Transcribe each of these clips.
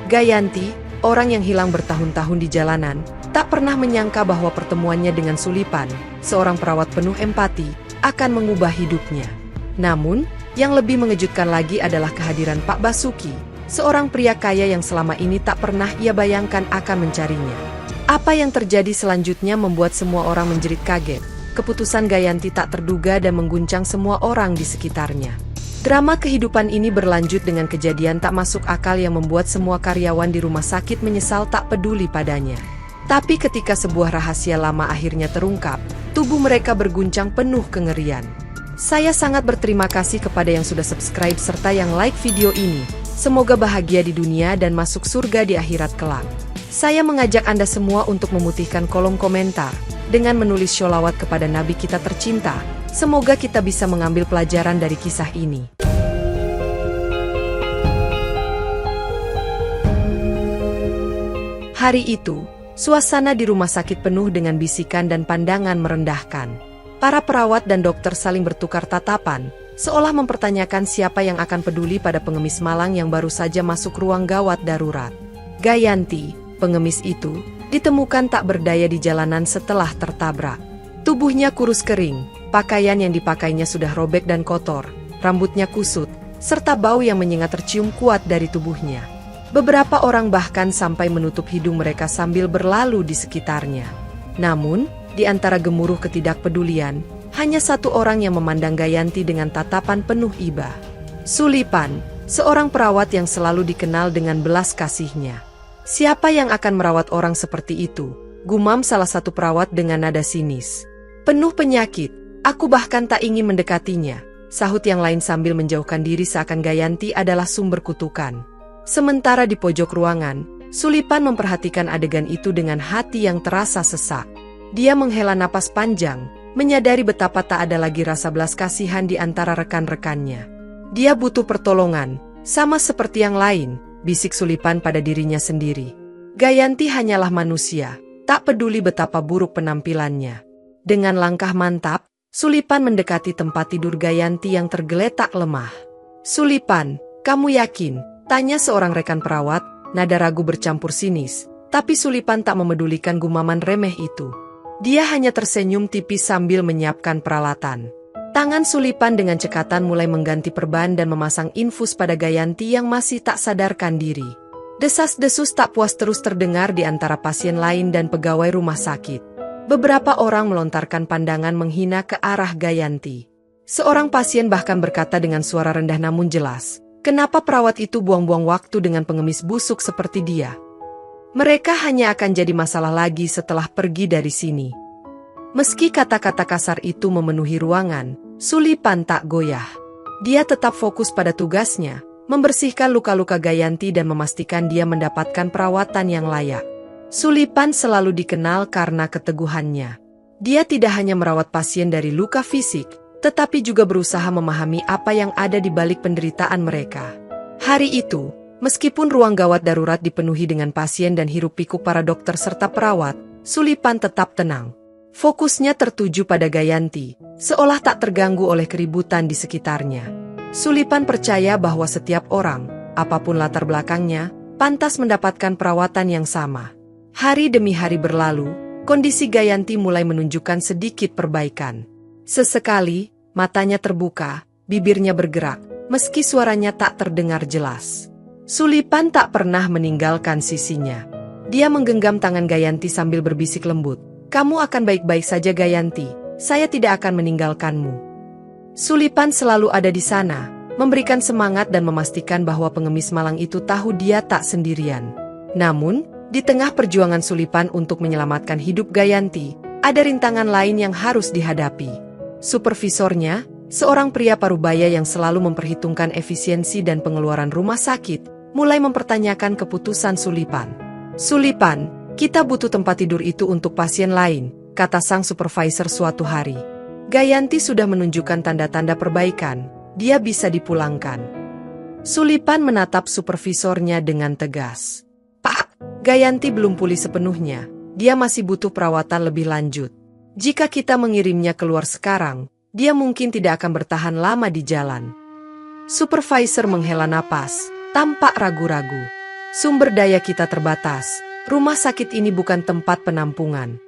Gayanti, orang yang hilang bertahun-tahun di jalanan, tak pernah menyangka bahwa pertemuannya dengan Sulipan, seorang perawat penuh empati, akan mengubah hidupnya. Namun, yang lebih mengejutkan lagi adalah kehadiran Pak Basuki, seorang pria kaya yang selama ini tak pernah ia bayangkan akan mencarinya. Apa yang terjadi selanjutnya membuat semua orang menjerit kaget. Keputusan Gayanti tak terduga dan mengguncang semua orang di sekitarnya. Drama kehidupan ini berlanjut dengan kejadian tak masuk akal yang membuat semua karyawan di rumah sakit menyesal tak peduli padanya. Tapi ketika sebuah rahasia lama akhirnya terungkap, tubuh mereka berguncang penuh kengerian. Saya sangat berterima kasih kepada yang sudah subscribe serta yang like video ini. Semoga bahagia di dunia dan masuk surga di akhirat kelak. Saya mengajak Anda semua untuk memutihkan kolom komentar dengan menulis sholawat kepada Nabi kita tercinta. Semoga kita bisa mengambil pelajaran dari kisah ini. Hari itu, suasana di rumah sakit penuh dengan bisikan dan pandangan merendahkan. Para perawat dan dokter saling bertukar tatapan, seolah mempertanyakan siapa yang akan peduli pada pengemis malang yang baru saja masuk ruang gawat darurat. Gayanti, pengemis itu, ditemukan tak berdaya di jalanan setelah tertabrak. Tubuhnya kurus kering, pakaian yang dipakainya sudah robek dan kotor, rambutnya kusut, serta bau yang menyengat tercium kuat dari tubuhnya. Beberapa orang bahkan sampai menutup hidung mereka sambil berlalu di sekitarnya. Namun, di antara gemuruh ketidakpedulian, hanya satu orang yang memandang Gayanti dengan tatapan penuh iba. Sulipan, seorang perawat yang selalu dikenal dengan belas kasihnya. Siapa yang akan merawat orang seperti itu? Gumam salah satu perawat dengan nada sinis. Penuh penyakit, aku bahkan tak ingin mendekatinya, sahut yang lain sambil menjauhkan diri seakan Gayanti adalah sumber kutukan. Sementara di pojok ruangan, Sulipan memperhatikan adegan itu dengan hati yang terasa sesak. Dia menghela napas panjang, menyadari betapa tak ada lagi rasa belas kasihan di antara rekan-rekannya. Dia butuh pertolongan, sama seperti yang lain, bisik Sulipan pada dirinya sendiri. Gayanti hanyalah manusia, tak peduli betapa buruk penampilannya. Dengan langkah mantap, Sulipan mendekati tempat tidur Gayanti yang tergeletak lemah. "Sulipan, kamu yakin?" tanya seorang rekan perawat, nada ragu bercampur sinis. Tapi Sulipan tak memedulikan gumaman remeh itu. Dia hanya tersenyum tipis sambil menyiapkan peralatan. Tangan Sulipan dengan cekatan mulai mengganti perban dan memasang infus pada Gayanti yang masih tak sadarkan diri. Desas-desus tak puas terus terdengar di antara pasien lain dan pegawai rumah sakit. Beberapa orang melontarkan pandangan menghina ke arah Gayanti. Seorang pasien bahkan berkata dengan suara rendah namun jelas, "Kenapa perawat itu buang-buang waktu dengan pengemis busuk seperti dia? Mereka hanya akan jadi masalah lagi setelah pergi dari sini." Meski kata-kata kasar itu memenuhi ruangan, Sulipan tak goyah. Dia tetap fokus pada tugasnya, membersihkan luka-luka Gayanti dan memastikan dia mendapatkan perawatan yang layak. Sulipan selalu dikenal karena keteguhannya. Dia tidak hanya merawat pasien dari luka fisik, tetapi juga berusaha memahami apa yang ada di balik penderitaan mereka. Hari itu, meskipun ruang gawat darurat dipenuhi dengan pasien dan hiruk-pikuk para dokter serta perawat, Sulipan tetap tenang. Fokusnya tertuju pada Gayanti, seolah tak terganggu oleh keributan di sekitarnya. Sulipan percaya bahwa setiap orang, apapun latar belakangnya, pantas mendapatkan perawatan yang sama. Hari demi hari berlalu, kondisi Gayanti mulai menunjukkan sedikit perbaikan. Sesekali, matanya terbuka, bibirnya bergerak, meski suaranya tak terdengar jelas. Sulipan tak pernah meninggalkan sisinya. Dia menggenggam tangan Gayanti sambil berbisik lembut, "Kamu akan baik-baik saja Gayanti, saya tidak akan meninggalkanmu." Sulipan selalu ada di sana, memberikan semangat dan memastikan bahwa pengemis malang itu tahu dia tak sendirian. Namun, di tengah perjuangan Sulipan untuk menyelamatkan hidup Gayanti, ada rintangan lain yang harus dihadapi. Supervisornya, seorang pria parubaya yang selalu memperhitungkan efisiensi dan pengeluaran rumah sakit, mulai mempertanyakan keputusan Sulipan. "Sulipan, kita butuh tempat tidur itu untuk pasien lain," kata sang supervisor suatu hari. Gayanti sudah menunjukkan tanda-tanda perbaikan, dia bisa dipulangkan. Sulipan menatap supervisornya dengan tegas. "Pak, Gayanti belum pulih sepenuhnya, dia masih butuh perawatan lebih lanjut. Jika kita mengirimnya keluar sekarang, dia mungkin tidak akan bertahan lama di jalan." Supervisor menghela napas, tampak ragu-ragu. Sumber daya kita terbatas. Rumah sakit ini bukan tempat penampungan.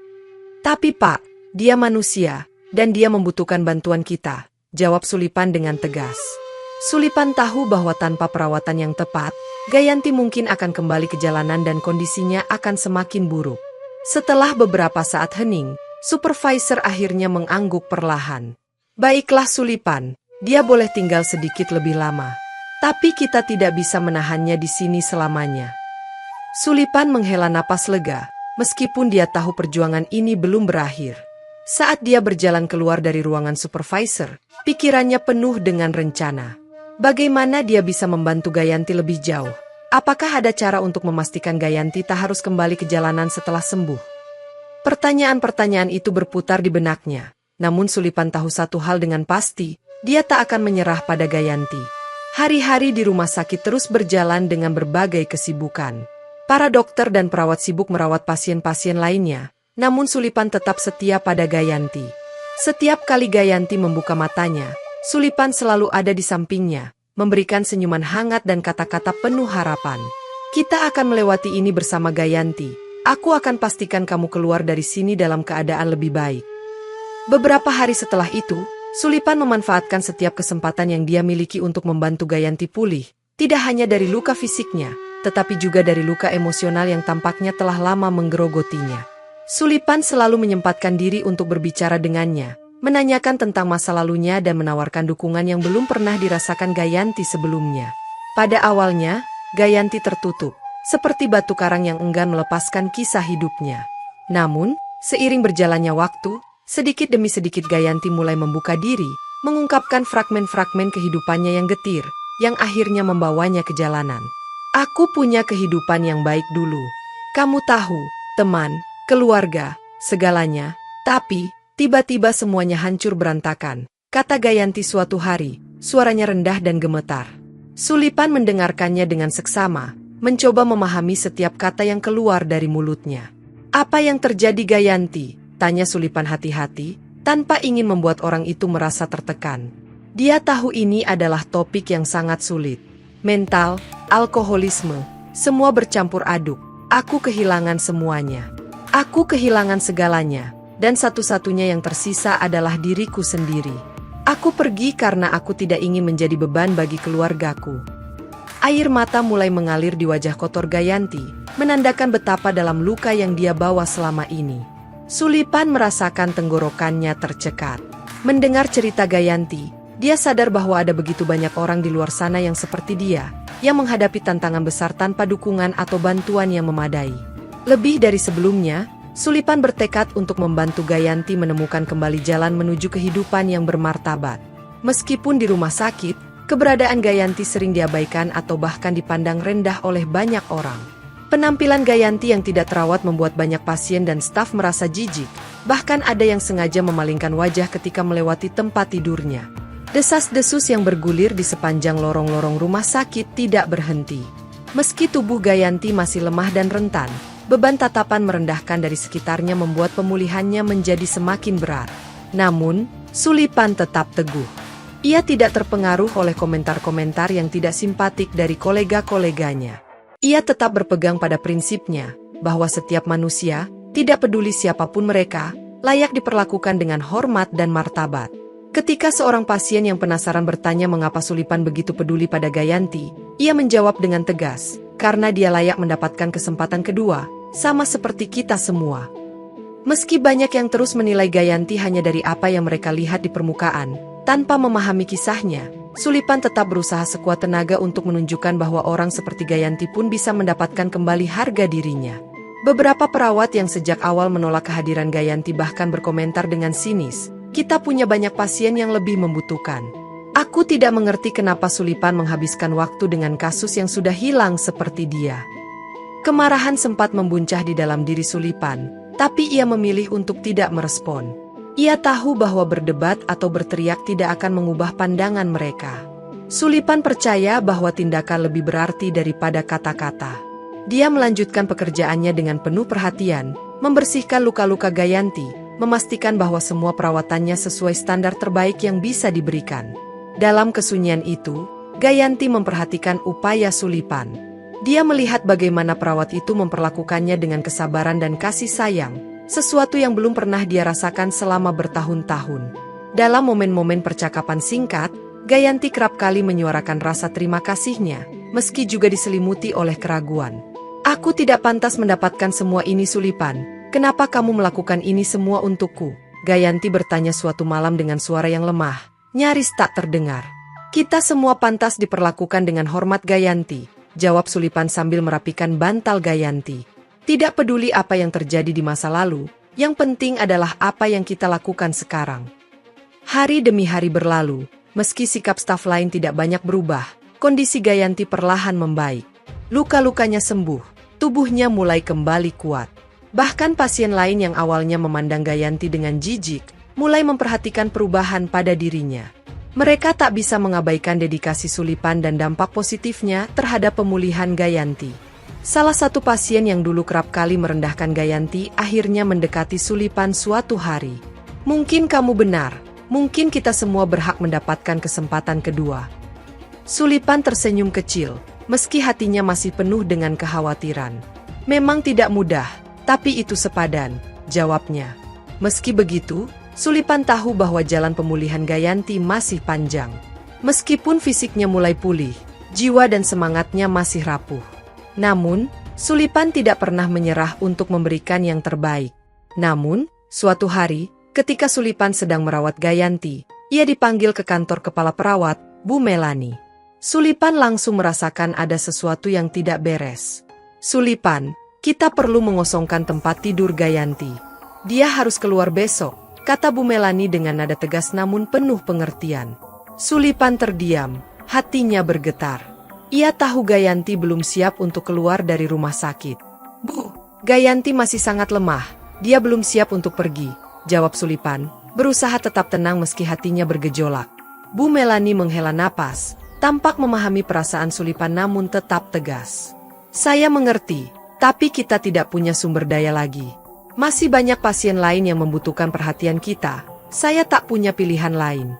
Tapi Pak, dia manusia, dan dia membutuhkan bantuan kita, jawab Sulipan dengan tegas. Sulipan tahu bahwa tanpa perawatan yang tepat, Gayanti mungkin akan kembali ke jalanan dan kondisinya akan semakin buruk. Setelah beberapa saat hening, supervisor akhirnya mengangguk perlahan. Baiklah Sulipan, dia boleh tinggal sedikit lebih lama. Tapi kita tidak bisa menahannya di sini selamanya. Sulipan menghela napas lega, meskipun dia tahu perjuangan ini belum berakhir. Saat dia berjalan keluar dari ruangan supervisor, pikirannya penuh dengan rencana. Bagaimana dia bisa membantu Gayanti lebih jauh? Apakah ada cara untuk memastikan Gayanti tak harus kembali ke jalanan setelah sembuh? Pertanyaan-pertanyaan itu berputar di benaknya. Namun Sulipan tahu satu hal dengan pasti, dia tak akan menyerah pada Gayanti. Hari-hari di rumah sakit terus berjalan dengan berbagai kesibukan. Para dokter dan perawat sibuk merawat pasien-pasien lainnya, namun Sulipan tetap setia pada Gayanti. Setiap kali Gayanti membuka matanya, Sulipan selalu ada di sampingnya, memberikan senyuman hangat dan kata-kata penuh harapan. Kita akan melewati ini bersama Gayanti. Aku akan pastikan kamu keluar dari sini dalam keadaan lebih baik. Beberapa hari setelah itu, Sulipan memanfaatkan setiap kesempatan yang dia miliki untuk membantu Gayanti pulih, tidak hanya dari luka fisiknya, tetapi juga dari luka emosional yang tampaknya telah lama menggerogotinya. Sulipan selalu menyempatkan diri untuk berbicara dengannya, menanyakan tentang masa lalunya dan menawarkan dukungan yang belum pernah dirasakan Gayanti sebelumnya. Pada awalnya, Gayanti tertutup, seperti batu karang yang enggan melepaskan kisah hidupnya. Namun, seiring berjalannya waktu, sedikit demi sedikit Gayanti mulai membuka diri, mengungkapkan fragmen-fragmen kehidupannya yang getir, yang akhirnya membawanya ke jalanan. Aku punya kehidupan yang baik dulu. Kamu tahu, teman, keluarga, segalanya. Tapi, tiba-tiba semuanya hancur berantakan, kata Gayanti suatu hari, suaranya rendah dan gemetar. Sulipan mendengarkannya dengan seksama, mencoba memahami setiap kata yang keluar dari mulutnya. Apa yang terjadi Gayanti? Tanya Sulipan hati-hati, tanpa ingin membuat orang itu merasa tertekan. Dia tahu ini adalah topik yang sangat sulit. Mental, alkoholisme, semua bercampur aduk. Aku kehilangan semuanya. Aku kehilangan segalanya, dan satu-satunya yang tersisa adalah diriku sendiri. Aku pergi karena aku tidak ingin menjadi beban bagi keluargaku. Air mata mulai mengalir di wajah kotor Gayanti, menandakan betapa dalam luka yang dia bawa selama ini. Sulipan merasakan tenggorokannya tercekat. Mendengar cerita Gayanti, dia sadar bahwa ada begitu banyak orang di luar sana yang seperti dia, yang menghadapi tantangan besar tanpa dukungan atau bantuan yang memadai. Lebih dari sebelumnya, Sulipan bertekad untuk membantu Gayanti menemukan kembali jalan menuju kehidupan yang bermartabat. Meskipun di rumah sakit, keberadaan Gayanti sering diabaikan atau bahkan dipandang rendah oleh banyak orang. Penampilan Gayanti yang tidak terawat membuat banyak pasien dan staf merasa jijik, bahkan ada yang sengaja memalingkan wajah ketika melewati tempat tidurnya. Desas-desus yang bergulir di sepanjang lorong-lorong rumah sakit tidak berhenti. Meski tubuh Gayanti masih lemah dan rentan, beban tatapan merendahkan dari sekitarnya membuat pemulihannya menjadi semakin berat. Namun, Sulipan tetap teguh. Ia tidak terpengaruh oleh komentar-komentar yang tidak simpatik dari kolega-koleganya. Ia tetap berpegang pada prinsipnya, bahwa setiap manusia, tidak peduli siapapun mereka, layak diperlakukan dengan hormat dan martabat. Ketika seorang pasien yang penasaran bertanya mengapa Sulipan begitu peduli pada Gayanti, ia menjawab dengan tegas, karena dia layak mendapatkan kesempatan kedua, sama seperti kita semua. Meski banyak yang terus menilai Gayanti hanya dari apa yang mereka lihat di permukaan, tanpa memahami kisahnya, Sulipan tetap berusaha sekuat tenaga untuk menunjukkan bahwa orang seperti Gayanti pun bisa mendapatkan kembali harga dirinya. Beberapa perawat yang sejak awal menolak kehadiran Gayanti bahkan berkomentar dengan sinis, "Kita punya banyak pasien yang lebih membutuhkan." Aku tidak mengerti kenapa Sulipan menghabiskan waktu dengan kasus yang sudah hilang seperti dia. Kemarahan sempat membuncah di dalam diri Sulipan, tapi ia memilih untuk tidak merespon. Ia tahu bahwa berdebat atau berteriak tidak akan mengubah pandangan mereka. Sulipan percaya bahwa tindakan lebih berarti daripada kata-kata. Dia melanjutkan pekerjaannya dengan penuh perhatian, membersihkan luka-luka Gayanti, memastikan bahwa semua perawatannya sesuai standar terbaik yang bisa diberikan. Dalam kesunyian itu, Gayanti memperhatikan upaya Sulipan. Dia melihat bagaimana perawat itu memperlakukannya dengan kesabaran dan kasih sayang, sesuatu yang belum pernah dia rasakan selama bertahun-tahun. Dalam momen-momen percakapan singkat, Gayanti kerap kali menyuarakan rasa terima kasihnya, meski juga diselimuti oleh keraguan. "Aku tidak pantas mendapatkan semua ini, Sulipan. Kenapa kamu melakukan ini semua untukku?" Gayanti bertanya suatu malam dengan suara yang lemah, nyaris tak terdengar. "Kita semua pantas diperlakukan dengan hormat, Gayanti," jawab Sulipan sambil merapikan bantal Gayanti. "Tidak peduli apa yang terjadi di masa lalu, yang penting adalah apa yang kita lakukan sekarang." Hari demi hari berlalu. Meski sikap staf lain tidak banyak berubah, kondisi Gayanti perlahan membaik. Luka-lukanya sembuh, tubuhnya mulai kembali kuat. Bahkan pasien lain yang awalnya memandang Gayanti dengan jijik, mulai memperhatikan perubahan pada dirinya. Mereka tak bisa mengabaikan dedikasi Sulipan dan dampak positifnya terhadap pemulihan Gayanti. Salah satu pasien yang dulu kerap kali merendahkan Gayanti akhirnya mendekati Sulipan suatu hari. "Mungkin kamu benar. Mungkin kita semua berhak mendapatkan kesempatan kedua." Sulipan tersenyum kecil, meski hatinya masih penuh dengan kekhawatiran. "Memang tidak mudah, tapi itu sepadan," jawabnya. Meski begitu, Sulipan tahu bahwa jalan pemulihan Gayanti masih panjang. Meskipun fisiknya mulai pulih, jiwa dan semangatnya masih rapuh. Namun, Sulipan tidak pernah menyerah untuk memberikan yang terbaik. Namun, suatu hari, ketika Sulipan sedang merawat Gayanti, ia dipanggil ke kantor kepala perawat, Bu Melani. Sulipan langsung merasakan ada sesuatu yang tidak beres. "Sulipan, kita perlu mengosongkan tempat tidur Gayanti. Dia harus keluar besok," kata Bu Melani dengan nada tegas namun penuh pengertian. Sulipan terdiam, hatinya bergetar. Ia tahu Gayanti belum siap untuk keluar dari rumah sakit. "Bu, Gayanti masih sangat lemah, dia belum siap untuk pergi," jawab Sulipan, berusaha tetap tenang meski hatinya bergejolak. Bu Melani menghela napas, tampak memahami perasaan Sulipan namun tetap tegas. "Saya mengerti, tapi kita tidak punya sumber daya lagi. Masih banyak pasien lain yang membutuhkan perhatian kita, saya tak punya pilihan lain."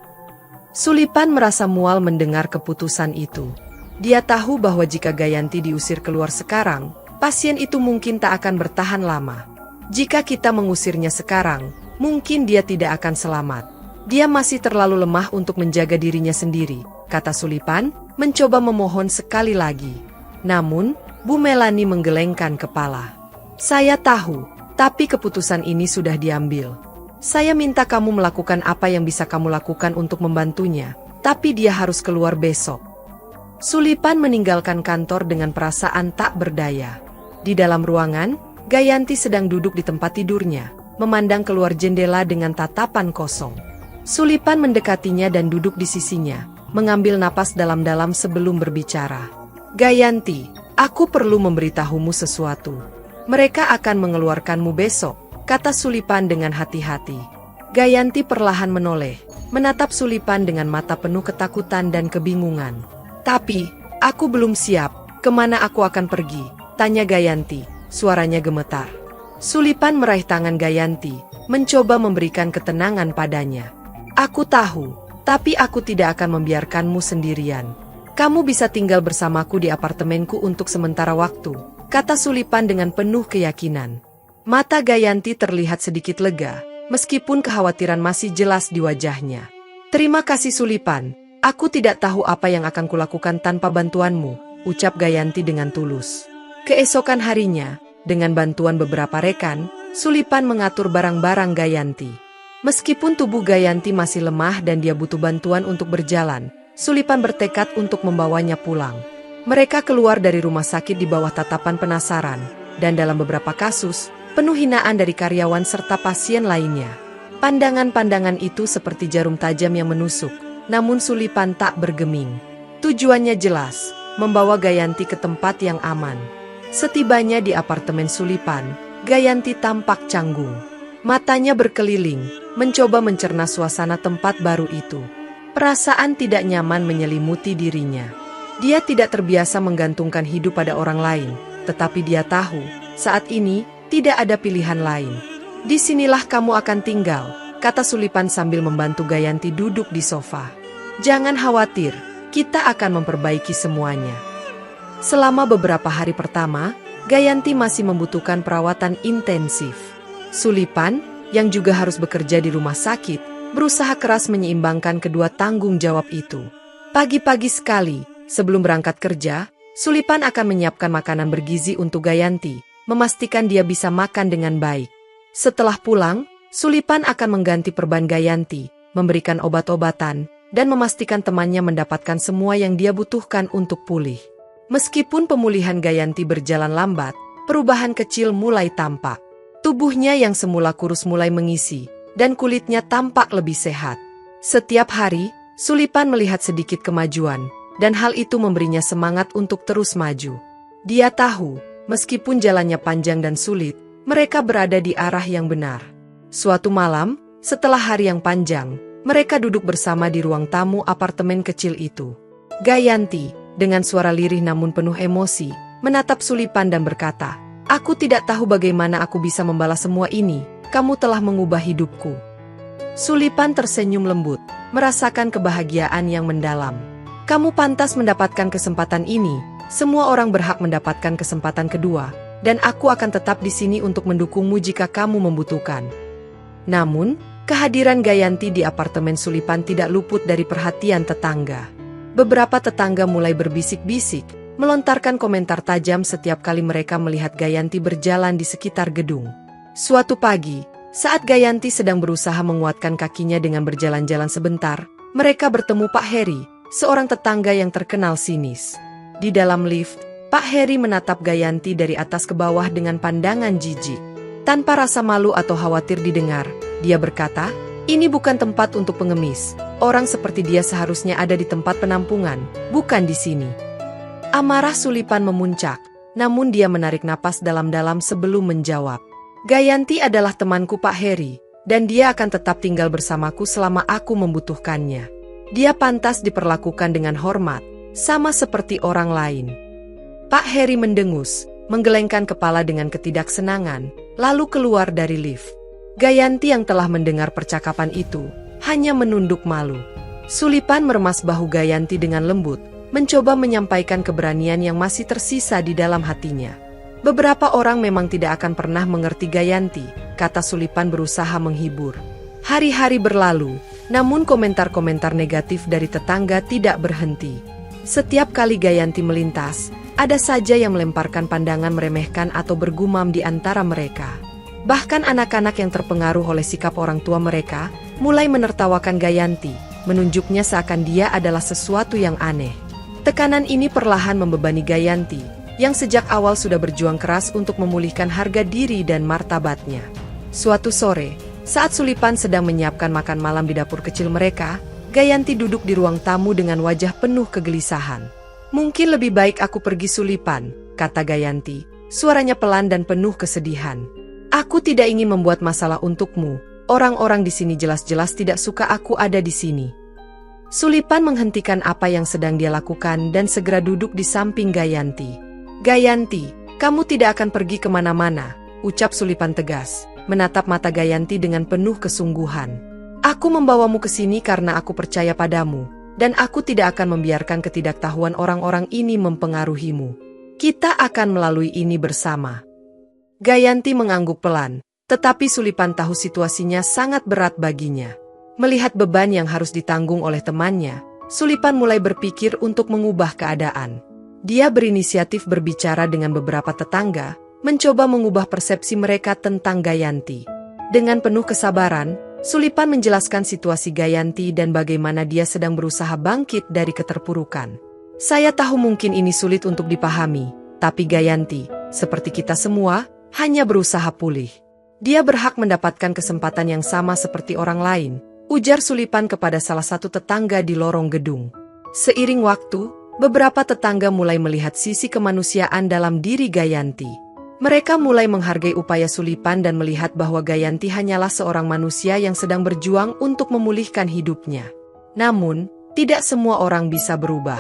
Sulipan merasa mual mendengar keputusan itu. Dia tahu bahwa jika Gayanti diusir keluar sekarang, pasien itu mungkin tak akan bertahan lama. Jika kita mengusirnya sekarang, mungkin dia tidak akan selamat. Dia masih terlalu lemah untuk menjaga dirinya sendiri, kata Sulipan, mencoba memohon sekali lagi. Namun, Bu Melani menggelengkan kepala. "Saya tahu, tapi keputusan ini sudah diambil. Saya minta kamu melakukan apa yang bisa kamu lakukan untuk membantunya, tapi dia harus keluar besok." Sulipan meninggalkan kantor dengan perasaan tak berdaya. Di dalam ruangan, Gayanti sedang duduk di tempat tidurnya, memandang keluar jendela dengan tatapan kosong. Sulipan mendekatinya dan duduk di sisinya, mengambil napas dalam-dalam sebelum berbicara. "Gayanti, aku perlu memberitahumu sesuatu. Mereka akan mengeluarkanmu besok," kata Sulipan dengan hati-hati. Gayanti perlahan menoleh, menatap Sulipan dengan mata penuh ketakutan dan kebingungan. "Tapi, aku belum siap. Kemana aku akan pergi?" tanya Gayanti, suaranya gemetar. Sulipan meraih tangan Gayanti, mencoba memberikan ketenangan padanya. "Aku tahu, tapi aku tidak akan membiarkanmu sendirian. Kamu bisa tinggal bersamaku di apartemenku untuk sementara waktu," kata Sulipan dengan penuh keyakinan. Mata Gayanti terlihat sedikit lega, meskipun kekhawatiran masih jelas di wajahnya. "Terima kasih Sulipan, aku tidak tahu apa yang akan kulakukan tanpa bantuanmu," ucap Gayanti dengan tulus. Keesokan harinya, dengan bantuan beberapa rekan, Sulipan mengatur barang-barang Gayanti. Meskipun tubuh Gayanti masih lemah dan dia butuh bantuan untuk berjalan, Sulipan bertekad untuk membawanya pulang. Mereka keluar dari rumah sakit di bawah tatapan penasaran, dan dalam beberapa kasus, penuh hinaan dari karyawan serta pasien lainnya. Pandangan-pandangan itu seperti jarum tajam yang menusuk, namun Sulipan tak bergeming. Tujuannya jelas, membawa Gayanti ke tempat yang aman. Setibanya di apartemen Sulipan, Gayanti tampak canggung. Matanya berkeliling, mencoba mencerna suasana tempat baru itu. Perasaan tidak nyaman menyelimuti dirinya. Dia tidak terbiasa menggantungkan hidup pada orang lain, tetapi dia tahu, saat ini, tidak ada pilihan lain. "Disinilah kamu akan tinggal," kata Sulipan sambil membantu Gayanti duduk di sofa. "Jangan khawatir, kita akan memperbaiki semuanya." Selama beberapa hari pertama, Gayanti masih membutuhkan perawatan intensif. Sulipan, yang juga harus bekerja di rumah sakit, berusaha keras menyeimbangkan kedua tanggung jawab itu. Pagi-pagi sekali, sebelum berangkat kerja, Sulipan akan menyiapkan makanan bergizi untuk Gayanti, memastikan dia bisa makan dengan baik. Setelah pulang, Sulipan akan mengganti perban Gayanti, memberikan obat-obatan, dan memastikan temannya mendapatkan semua yang dia butuhkan untuk pulih. Meskipun pemulihan Gayanti berjalan lambat, perubahan kecil mulai tampak. Tubuhnya yang semula kurus mulai mengisi, dan kulitnya tampak lebih sehat. Setiap hari, Sulipan melihat sedikit kemajuan, dan hal itu memberinya semangat untuk terus maju. Dia tahu, meskipun jalannya panjang dan sulit, mereka berada di arah yang benar. Suatu malam, setelah hari yang panjang, mereka duduk bersama di ruang tamu apartemen kecil itu. Gayanti, dengan suara lirih namun penuh emosi, menatap Sulipan dan berkata, "Aku tidak tahu bagaimana aku bisa membalas semua ini, kamu telah mengubah hidupku." Sulipan tersenyum lembut, merasakan kebahagiaan yang mendalam. "Kamu pantas mendapatkan kesempatan ini, semua orang berhak mendapatkan kesempatan kedua, dan aku akan tetap di sini untuk mendukungmu jika kamu membutuhkan." Namun, kehadiran Gayanti di apartemen Sulipan tidak luput dari perhatian tetangga. Beberapa tetangga mulai berbisik-bisik, melontarkan komentar tajam setiap kali mereka melihat Gayanti berjalan di sekitar gedung. Suatu pagi, saat Gayanti sedang berusaha menguatkan kakinya dengan berjalan-jalan sebentar, mereka bertemu Pak Heri, seorang tetangga yang terkenal sinis. Di dalam lift, Pak Heri menatap Gayanti dari atas ke bawah dengan pandangan jijik. Tanpa rasa malu atau khawatir didengar, dia berkata, "Ini bukan tempat untuk pengemis. Orang seperti dia seharusnya ada di tempat penampungan, bukan di sini." Amarah Sulipan memuncak, namun dia menarik napas dalam-dalam sebelum menjawab. "Gayanti adalah temanku Pak Heri, dan dia akan tetap tinggal bersamaku selama aku membutuhkannya. Dia pantas diperlakukan dengan hormat, sama seperti orang lain." Pak Heri mendengus, menggelengkan kepala dengan ketidaksenangan, lalu keluar dari lift. Gayanti yang telah mendengar percakapan itu, hanya menunduk malu. Sulipan meremas bahu Gayanti dengan lembut, mencoba menyampaikan keberanian yang masih tersisa di dalam hatinya. "Beberapa orang memang tidak akan pernah mengerti Gayanti," kata Sulipan berusaha menghibur. Hari-hari berlalu, namun komentar-komentar negatif dari tetangga tidak berhenti. Setiap kali Gayanti melintas, ada saja yang melemparkan pandangan meremehkan atau bergumam di antara mereka. Bahkan anak-anak yang terpengaruh oleh sikap orang tua mereka, mulai menertawakan Gayanti, menunjuknya seakan dia adalah sesuatu yang aneh. Tekanan ini perlahan membebani Gayanti, yang sejak awal sudah berjuang keras untuk memulihkan harga diri dan martabatnya. Suatu sore, saat Sulipan sedang menyiapkan makan malam di dapur kecil mereka, Gayanti duduk di ruang tamu dengan wajah penuh kegelisahan. "Mungkin lebih baik aku pergi, Sulipan," kata Gayanti, suaranya pelan dan penuh kesedihan. "Aku tidak ingin membuat masalah untukmu. Orang-orang di sini jelas-jelas tidak suka aku ada di sini." Sulipan menghentikan apa yang sedang dia lakukan dan segera duduk di samping Gayanti. "Gayanti, kamu tidak akan pergi kemana-mana," ucap Sulipan tegas, menatap mata Gayanti dengan penuh kesungguhan. "Aku membawamu ke sini karena aku percaya padamu, dan aku tidak akan membiarkan ketidaktahuan orang-orang ini mempengaruhimu. Kita akan melalui ini bersama." Gayanti mengangguk pelan, tetapi Sulipan tahu situasinya sangat berat baginya. Melihat beban yang harus ditanggung oleh temannya, Sulipan mulai berpikir untuk mengubah keadaan. Dia berinisiatif berbicara dengan beberapa tetangga, mencoba mengubah persepsi mereka tentang Gayanti. Dengan penuh kesabaran, Sulipan menjelaskan situasi Gayanti dan bagaimana dia sedang berusaha bangkit dari keterpurukan. "Saya tahu mungkin ini sulit untuk dipahami, tapi Gayanti, seperti kita semua, hanya berusaha pulih. Dia berhak mendapatkan kesempatan yang sama seperti orang lain," ujar Sulipan kepada salah satu tetangga di lorong gedung. Seiring waktu, beberapa tetangga mulai melihat sisi kemanusiaan dalam diri Gayanti. Mereka mulai menghargai upaya Sulipan dan melihat bahwa Gayanti hanyalah seorang manusia yang sedang berjuang untuk memulihkan hidupnya. Namun, tidak semua orang bisa berubah.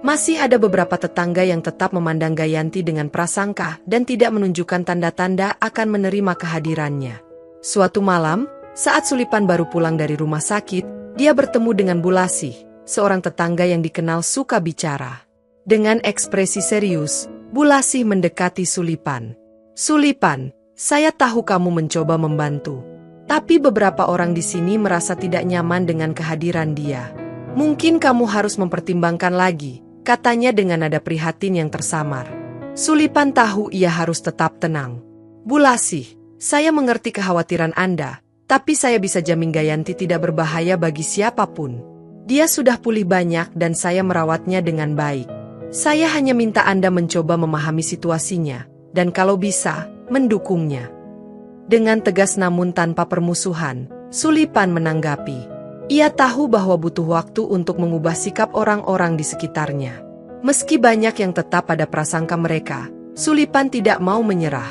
Masih ada beberapa tetangga yang tetap memandang Gayanti dengan prasangka dan tidak menunjukkan tanda-tanda akan menerima kehadirannya. Suatu malam, saat Sulipan baru pulang dari rumah sakit, dia bertemu dengan Bulasih, seorang tetangga yang dikenal suka bicara. Dengan ekspresi serius, Bu Lasih mendekati Sulipan. "Sulipan, saya tahu kamu mencoba membantu. Tapi beberapa orang di sini merasa tidak nyaman dengan kehadiran dia. Mungkin kamu harus mempertimbangkan lagi," katanya dengan nada prihatin yang tersamar. Sulipan tahu ia harus tetap tenang. "Bu Lasih, saya mengerti kekhawatiran Anda, tapi saya bisa jamin Gayanti tidak berbahaya bagi siapapun. Dia sudah pulih banyak dan saya merawatnya dengan baik. Saya hanya minta Anda mencoba memahami situasinya, dan kalau bisa, mendukungnya." Dengan tegas namun tanpa permusuhan, Sulipan menanggapi. Ia tahu bahwa butuh waktu untuk mengubah sikap orang-orang di sekitarnya. Meski banyak yang tetap pada prasangka mereka, Sulipan tidak mau menyerah.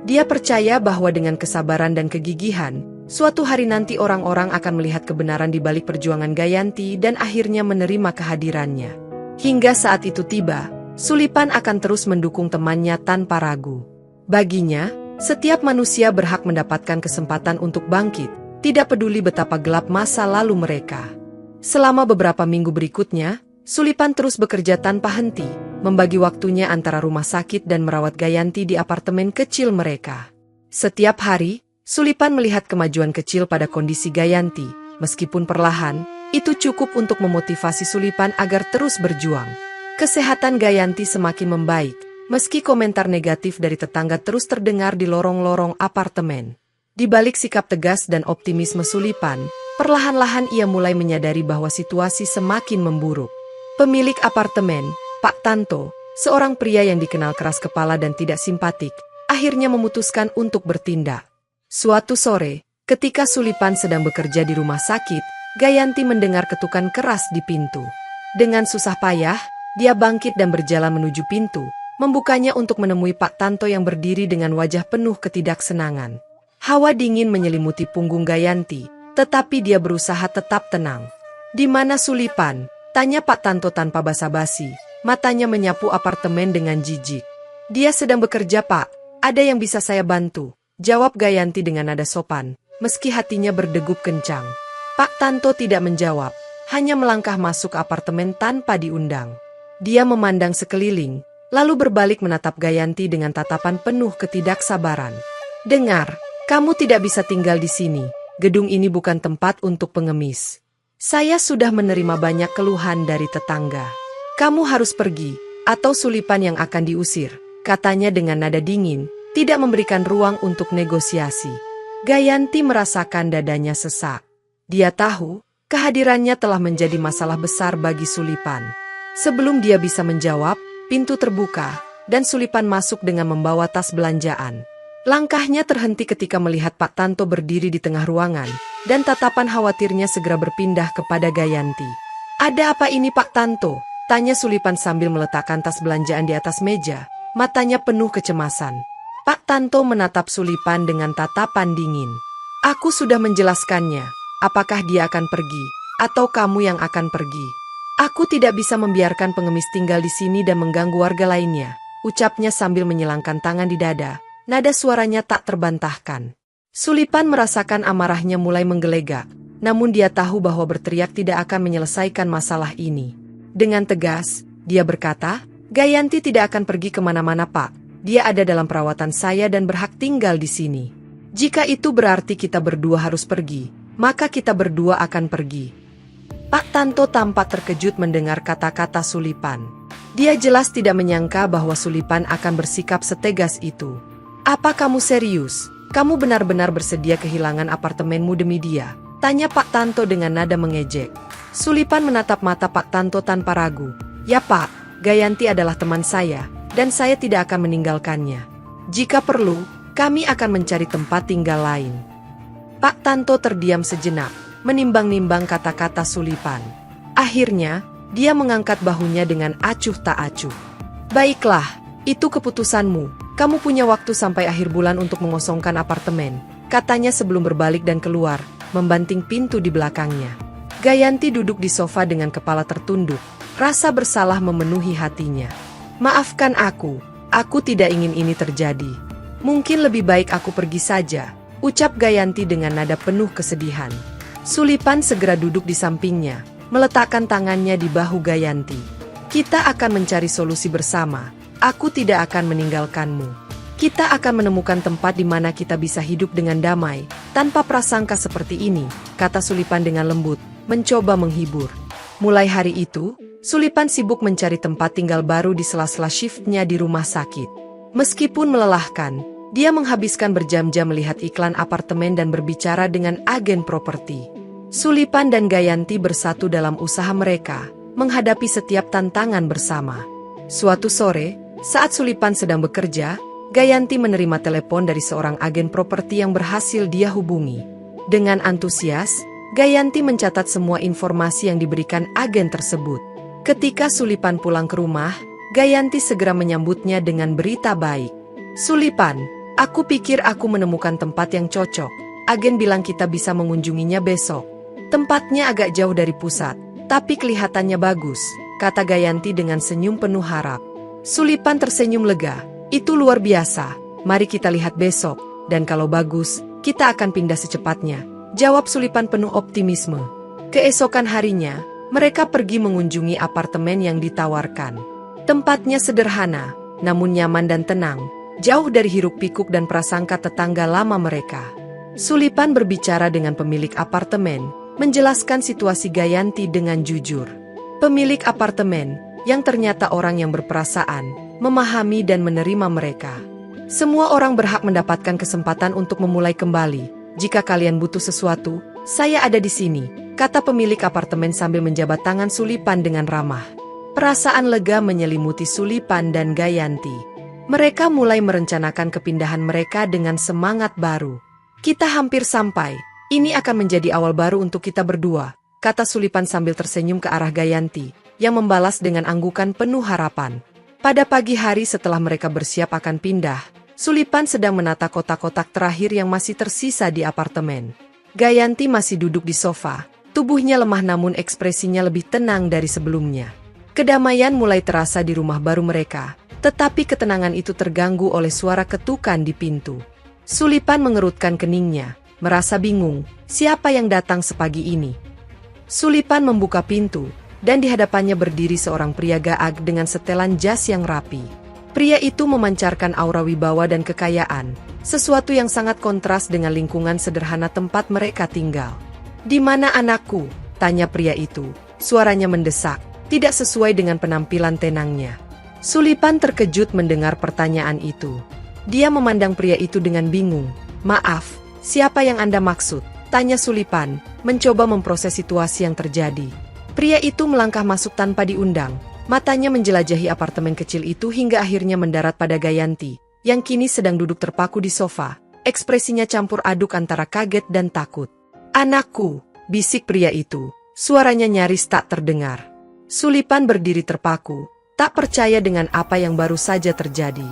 Dia percaya bahwa dengan kesabaran dan kegigihan, suatu hari nanti orang-orang akan melihat kebenaran di balik perjuangan Gayanti dan akhirnya menerima kehadirannya. Hingga saat itu tiba, Sulipan akan terus mendukung temannya tanpa ragu. Baginya, setiap manusia berhak mendapatkan kesempatan untuk bangkit, tidak peduli betapa gelap masa lalu mereka. Selama beberapa minggu berikutnya, Sulipan terus bekerja tanpa henti, membagi waktunya antara rumah sakit dan merawat Gayanti di apartemen kecil mereka. Setiap hari, Sulipan melihat kemajuan kecil pada kondisi Gayanti, meskipun perlahan, itu cukup untuk memotivasi Sulipan agar terus berjuang. Kesehatan Gayanti semakin membaik, meski komentar negatif dari tetangga terus terdengar di lorong-lorong apartemen. Di balik sikap tegas dan optimisme Sulipan, perlahan-lahan ia mulai menyadari bahwa situasi semakin memburuk. Pemilik apartemen, Pak Tanto, seorang pria yang dikenal keras kepala dan tidak simpatik, akhirnya memutuskan untuk bertindak. Suatu sore, ketika Sulipan sedang bekerja di rumah sakit, Gayanti mendengar ketukan keras di pintu. Dengan susah payah, dia bangkit dan berjalan menuju pintu, membukanya untuk menemui Pak Tanto yang berdiri dengan wajah penuh ketidaksenangan. Hawa dingin menyelimuti punggung Gayanti, tetapi dia berusaha tetap tenang. "Di mana Sulipan?" tanya Pak Tanto tanpa basa-basi, matanya menyapu apartemen dengan jijik. "Dia sedang bekerja, Pak. Ada yang bisa saya bantu?" jawab Gayanti dengan nada sopan, meski hatinya berdegup kencang. Pak Tanto tidak menjawab, hanya melangkah masuk ke apartemen tanpa diundang. Dia memandang sekeliling, lalu berbalik menatap Gayanti dengan tatapan penuh ketidaksabaran. "Dengar, kamu tidak bisa tinggal di sini. Gedung ini bukan tempat untuk pengemis. Saya sudah menerima banyak keluhan dari tetangga. Kamu harus pergi, atau Sulipan yang akan diusir," katanya dengan nada dingin, tidak memberikan ruang untuk negosiasi. Gayanti merasakan dadanya sesak. Dia tahu, kehadirannya telah menjadi masalah besar bagi Sulipan. Sebelum dia bisa menjawab, pintu terbuka, dan Sulipan masuk dengan membawa tas belanjaan. Langkahnya terhenti ketika melihat Pak Tanto berdiri di tengah ruangan, dan tatapan khawatirnya segera berpindah kepada Gayanti. "Ada apa ini Pak Tanto?" tanya Sulipan sambil meletakkan tas belanjaan di atas meja, matanya penuh kecemasan. Pak Tanto menatap Sulipan dengan tatapan dingin. "Aku sudah menjelaskannya, apakah dia akan pergi, atau kamu yang akan pergi? Aku tidak bisa membiarkan pengemis tinggal di sini dan mengganggu warga lainnya," ucapnya sambil menyilangkan tangan di dada, nada suaranya tak terbantahkan. Sulipan merasakan amarahnya mulai menggelegak, namun dia tahu bahwa berteriak tidak akan menyelesaikan masalah ini. Dengan tegas, dia berkata, "Gayanti tidak akan pergi kemana-mana, Pak. Dia ada dalam perawatan saya dan berhak tinggal di sini. Jika itu berarti kita berdua harus pergi, maka kita berdua akan pergi." Pak Tanto tampak terkejut mendengar kata-kata Sulipan. Dia jelas tidak menyangka bahwa Sulipan akan bersikap setegas itu. "Apa kamu serius? Kamu benar-benar bersedia kehilangan apartemenmu demi dia?" tanya Pak Tanto dengan nada mengejek. Sulipan menatap mata Pak Tanto tanpa ragu. "Ya Pak, Gayanti adalah teman saya, dan saya tidak akan meninggalkannya. Jika perlu, kami akan mencari tempat tinggal lain." Pak Tanto terdiam sejenak, menimbang-nimbang kata-kata Sulipan. Akhirnya, dia mengangkat bahunya dengan acuh tak acuh. "Baiklah, itu keputusanmu. Kamu punya waktu sampai akhir bulan untuk mengosongkan apartemen," katanya sebelum berbalik dan keluar, membanting pintu di belakangnya. Gayanti duduk di sofa dengan kepala tertunduk, rasa bersalah memenuhi hatinya. "Maafkan aku tidak ingin ini terjadi. Mungkin lebih baik aku pergi saja," ucap Gayanti dengan nada penuh kesedihan. Sulipan segera duduk di sampingnya, meletakkan tangannya di bahu Gayanti. Kita akan mencari solusi bersama. Aku tidak akan meninggalkanmu. Kita akan menemukan tempat di mana kita bisa hidup dengan damai, tanpa prasangka seperti ini, kata Sulipan dengan lembut, mencoba menghibur. Mulai hari itu, Sulipan sibuk mencari tempat tinggal baru di sela-sela shiftnya di rumah sakit. Meskipun melelahkan, dia menghabiskan berjam-jam melihat iklan apartemen dan berbicara dengan agen properti. Sulipan dan Gayanti bersatu dalam usaha mereka, menghadapi setiap tantangan bersama. Suatu sore, saat Sulipan sedang bekerja, Gayanti menerima telepon dari seorang agen properti yang berhasil dia hubungi. Dengan antusias, Gayanti mencatat semua informasi yang diberikan agen tersebut. Ketika Sulipan pulang ke rumah, Gayanti segera menyambutnya dengan berita baik. Sulipan, aku pikir aku menemukan tempat yang cocok. Agen bilang kita bisa mengunjunginya besok. Tempatnya agak jauh dari pusat, tapi kelihatannya bagus, kata Gayanti dengan senyum penuh harap. Sulipan tersenyum lega. Itu luar biasa, mari kita lihat besok, dan kalau bagus, kita akan pindah secepatnya, jawab Sulipan penuh optimisme. Keesokan harinya, mereka pergi mengunjungi apartemen yang ditawarkan. Tempatnya sederhana, namun nyaman dan tenang, jauh dari hiruk-pikuk dan prasangka tetangga lama mereka. Sulipan berbicara dengan pemilik apartemen, menjelaskan situasi Gayanti dengan jujur. Pemilik apartemen, yang ternyata orang yang berperasaan, memahami dan menerima mereka. Semua orang berhak mendapatkan kesempatan untuk memulai kembali. Jika kalian butuh sesuatu, saya ada di sini, kata pemilik apartemen sambil menjabat tangan Sulipan dengan ramah. Perasaan lega menyelimuti Sulipan dan Gayanti. Mereka mulai merencanakan kepindahan mereka dengan semangat baru. Kita hampir sampai, ini akan menjadi awal baru untuk kita berdua, kata Sulipan sambil tersenyum ke arah Gayanti, yang membalas dengan anggukan penuh harapan. Pada pagi hari setelah mereka bersiap akan pindah, Sulipan sedang menata kotak-kotak terakhir yang masih tersisa di apartemen. Gayanti masih duduk di sofa, tubuhnya lemah namun ekspresinya lebih tenang dari sebelumnya. Kedamaian mulai terasa di rumah baru mereka, tetapi ketenangan itu terganggu oleh suara ketukan di pintu. Sulipan mengerutkan keningnya, merasa bingung, siapa yang datang sepagi ini. Sulipan membuka pintu, dan di hadapannya berdiri seorang pria gaag dengan setelan jas yang rapi. Pria itu memancarkan aura wibawa dan kekayaan, sesuatu yang sangat kontras dengan lingkungan sederhana tempat mereka tinggal. "Di mana anakku?" tanya pria itu. Suaranya mendesak, tidak sesuai dengan penampilan tenangnya. Sulipan terkejut mendengar pertanyaan itu. Dia memandang pria itu dengan bingung. "Maaf, siapa yang Anda maksud?" tanya Sulipan, mencoba memproses situasi yang terjadi. Pria itu melangkah masuk tanpa diundang. Matanya menjelajahi apartemen kecil itu hingga akhirnya mendarat pada Gayanti, yang kini sedang duduk terpaku di sofa. Ekspresinya campur aduk antara kaget dan takut. "Anakku," bisik pria itu. Suaranya nyaris tak terdengar. Sulipan berdiri terpaku, tak percaya dengan apa yang baru saja terjadi.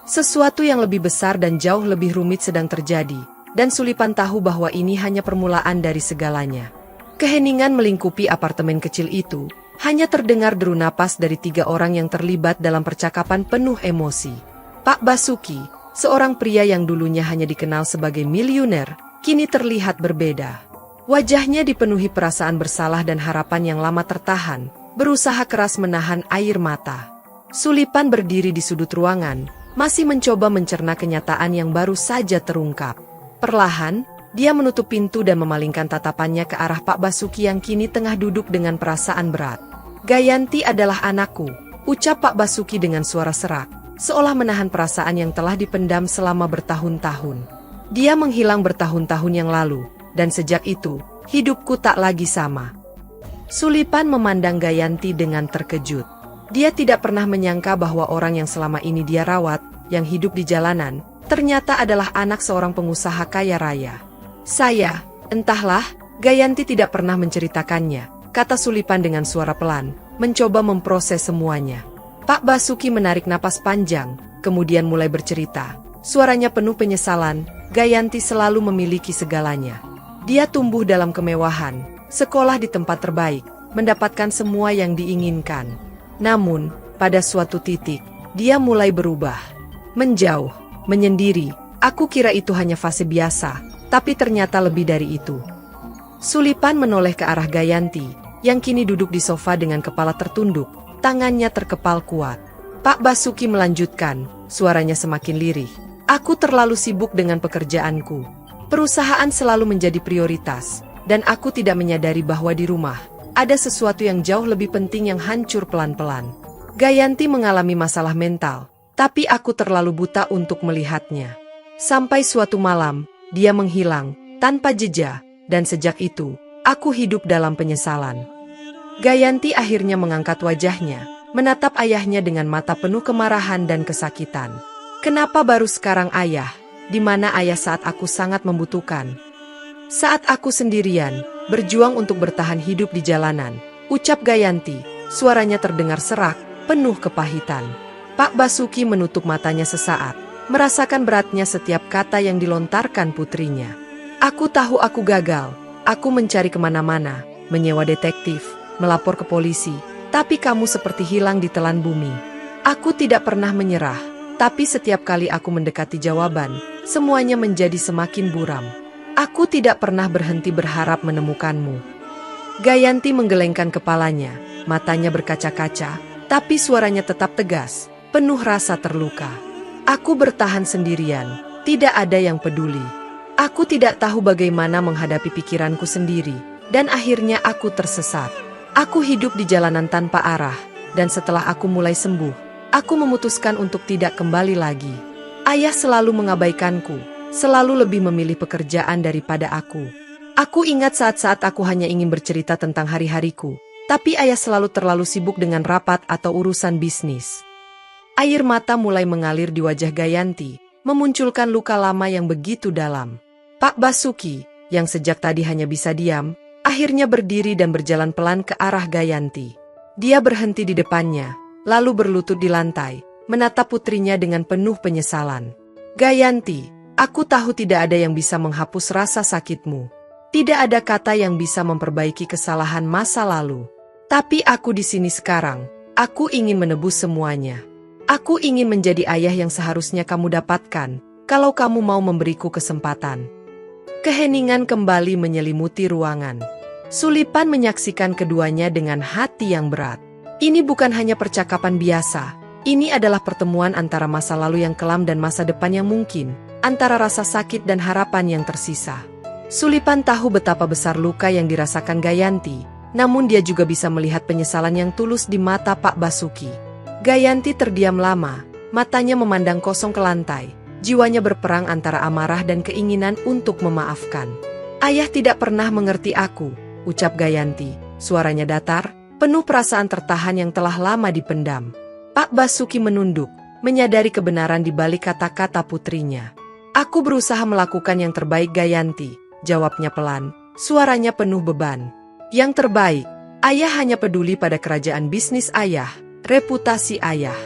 Sesuatu yang lebih besar dan jauh lebih rumit sedang terjadi, dan Sulipan tahu bahwa ini hanya permulaan dari segalanya. Keheningan melingkupi apartemen kecil itu. Hanya terdengar deru napas dari 3 orang yang terlibat dalam percakapan penuh emosi. Pak Basuki, seorang pria yang dulunya hanya dikenal sebagai miliuner, kini terlihat berbeda. Wajahnya dipenuhi perasaan bersalah dan harapan yang lama tertahan, berusaha keras menahan air mata. Sulipan berdiri di sudut ruangan, masih mencoba mencerna kenyataan yang baru saja terungkap. Perlahan, dia menutup pintu dan memalingkan tatapannya ke arah Pak Basuki yang kini tengah duduk dengan perasaan berat. "Gayanti adalah anakku," ucap Pak Basuki dengan suara serak, seolah menahan perasaan yang telah dipendam selama bertahun-tahun. "Dia menghilang bertahun-tahun yang lalu, dan sejak itu, hidupku tak lagi sama." Sulipan memandang Gayanti dengan terkejut. Dia tidak pernah menyangka bahwa orang yang selama ini dia rawat, yang hidup di jalanan, ternyata adalah anak seorang pengusaha kaya raya. Entahlah, Gayanti tidak pernah menceritakannya, kata Sulipan dengan suara pelan, mencoba memproses semuanya. Pak Basuki menarik napas panjang, kemudian mulai bercerita. Suaranya penuh penyesalan, Gayanti selalu memiliki segalanya. Dia tumbuh dalam kemewahan, sekolah di tempat terbaik, mendapatkan semua yang diinginkan. Namun, pada suatu titik, dia mulai berubah. Menjauh, menyendiri, aku kira itu hanya fase biasa. Tapi ternyata lebih dari itu. Sulipan menoleh ke arah Gayanti, yang kini duduk di sofa dengan kepala tertunduk, tangannya terkepal kuat. Pak Basuki melanjutkan, suaranya semakin lirih. Aku terlalu sibuk dengan pekerjaanku. Perusahaan selalu menjadi prioritas, dan aku tidak menyadari bahwa di rumah ada sesuatu yang jauh lebih penting yang hancur pelan-pelan. Gayanti mengalami masalah mental, tapi aku terlalu buta untuk melihatnya. Sampai suatu malam, dia menghilang, tanpa jejak, dan sejak itu, aku hidup dalam penyesalan. Gayanti akhirnya mengangkat wajahnya, menatap ayahnya dengan mata penuh kemarahan dan kesakitan. Kenapa baru sekarang ayah? Di mana ayah saat aku sangat membutuhkan? Saat aku sendirian, berjuang untuk bertahan hidup di jalanan, ucap Gayanti, suaranya terdengar serak, penuh kepahitan. Pak Basuki menutup matanya sesaat, merasakan beratnya setiap kata yang dilontarkan putrinya. Aku tahu aku gagal, aku mencari kemana-mana, menyewa detektif, melapor ke polisi, tapi kamu seperti hilang di telan bumi. Aku tidak pernah menyerah, tapi setiap kali aku mendekati jawaban, semuanya menjadi semakin buram. Aku tidak pernah berhenti berharap menemukanmu. Gayanti menggelengkan kepalanya, matanya berkaca-kaca, tapi suaranya tetap tegas, penuh rasa terluka. Aku bertahan sendirian, tidak ada yang peduli. Aku tidak tahu bagaimana menghadapi pikiranku sendiri, dan akhirnya aku tersesat. Aku hidup di jalanan tanpa arah, dan setelah aku mulai sembuh, aku memutuskan untuk tidak kembali lagi. Ayah selalu mengabaikanku, selalu lebih memilih pekerjaan daripada aku. Aku ingat saat-saat aku hanya ingin bercerita tentang hari-hariku, tapi ayah selalu terlalu sibuk dengan rapat atau urusan bisnis. Air mata mulai mengalir di wajah Gayanti, memunculkan luka lama yang begitu dalam. Pak Basuki, yang sejak tadi hanya bisa diam, akhirnya berdiri dan berjalan pelan ke arah Gayanti. Dia berhenti di depannya, lalu berlutut di lantai, menatap putrinya dengan penuh penyesalan. Gayanti, aku tahu tidak ada yang bisa menghapus rasa sakitmu. Tidak ada kata yang bisa memperbaiki kesalahan masa lalu. Tapi aku di sini sekarang, aku ingin menebus semuanya. Aku ingin menjadi ayah yang seharusnya kamu dapatkan, kalau kamu mau memberiku kesempatan. Keheningan kembali menyelimuti ruangan. Sulipan menyaksikan keduanya dengan hati yang berat. Ini bukan hanya percakapan biasa, ini adalah pertemuan antara masa lalu yang kelam dan masa depan yang mungkin, antara rasa sakit dan harapan yang tersisa. Sulipan tahu betapa besar luka yang dirasakan Gayanti, namun dia juga bisa melihat penyesalan yang tulus di mata Pak Basuki. Gayanti terdiam lama, matanya memandang kosong ke lantai, jiwanya berperang antara amarah dan keinginan untuk memaafkan. Ayah tidak pernah mengerti aku, ucap Gayanti, suaranya datar, penuh perasaan tertahan yang telah lama dipendam. Pak Basuki menunduk, menyadari kebenaran di balik kata-kata putrinya. Aku berusaha melakukan yang terbaik Gayanti, jawabnya pelan, suaranya penuh beban. Yang terbaik, ayah hanya peduli pada kerajaan bisnis ayah, reputasi ayah.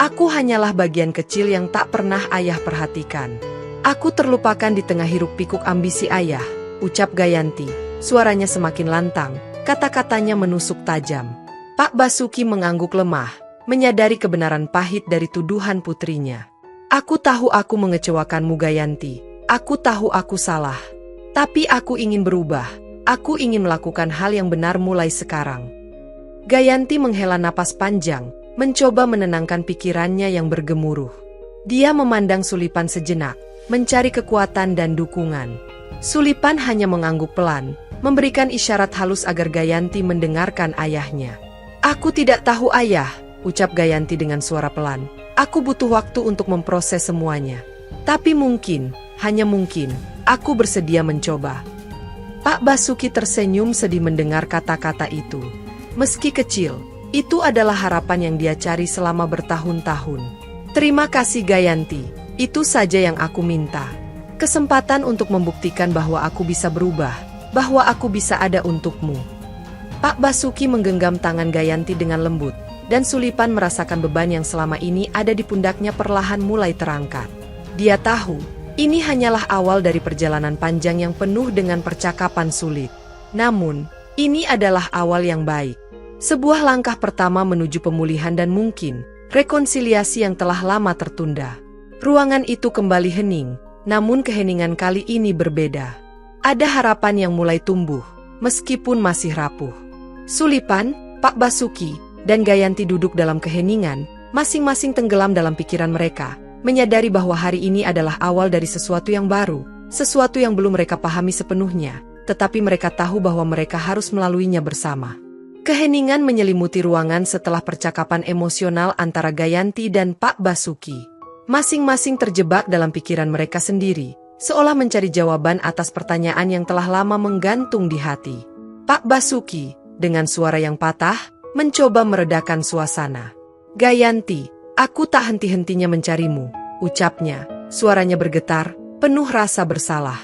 Aku hanyalah bagian kecil yang tak pernah ayah perhatikan. Aku terlupakan di tengah hiruk-pikuk ambisi ayah, ucap Gayanti. Suaranya semakin lantang, kata-katanya menusuk tajam. Pak Basuki mengangguk lemah, menyadari kebenaran pahit dari tuduhan putrinya. Aku tahu aku mengecewakanmu Gayanti, aku tahu aku salah. Tapi aku ingin berubah, aku ingin melakukan hal yang benar mulai sekarang. Gayanti menghela napas panjang, mencoba menenangkan pikirannya yang bergemuruh. Dia memandang Sulipan sejenak, mencari kekuatan dan dukungan. Sulipan hanya mengangguk pelan, memberikan isyarat halus agar Gayanti mendengarkan ayahnya. Aku tidak tahu ayah, ucap Gayanti dengan suara pelan. Aku butuh waktu untuk memproses semuanya. Tapi mungkin, hanya mungkin, aku bersedia mencoba. Pak Basuki tersenyum sedih mendengar kata-kata itu. Meski kecil, itu adalah harapan yang dia cari selama bertahun-tahun. Terima kasih Gayanti, itu saja yang aku minta. Kesempatan untuk membuktikan bahwa aku bisa berubah, bahwa aku bisa ada untukmu. Pak Basuki menggenggam tangan Gayanti dengan lembut, dan Sulipan merasakan beban yang selama ini ada di pundaknya perlahan mulai terangkat. Dia tahu, ini hanyalah awal dari perjalanan panjang yang penuh dengan percakapan sulit. Namun, ini adalah awal yang baik. Sebuah langkah pertama menuju pemulihan dan mungkin rekonsiliasi yang telah lama tertunda. Ruangan itu kembali hening, namun keheningan kali ini berbeda. Ada harapan yang mulai tumbuh, meskipun masih rapuh. Sulipan, Pak Basuki, dan Gayanti duduk dalam keheningan, masing-masing tenggelam dalam pikiran mereka, menyadari bahwa hari ini adalah awal dari sesuatu yang baru, sesuatu yang belum mereka pahami sepenuhnya, tetapi mereka tahu bahwa mereka harus melaluinya bersama. Keheningan menyelimuti ruangan setelah percakapan emosional antara Gayanti dan Pak Basuki. Masing-masing terjebak dalam pikiran mereka sendiri, seolah mencari jawaban atas pertanyaan yang telah lama menggantung di hati. Pak Basuki, dengan suara yang patah, mencoba meredakan suasana. "Gayanti, aku tak henti-hentinya mencarimu," ucapnya. Suaranya bergetar, penuh rasa bersalah.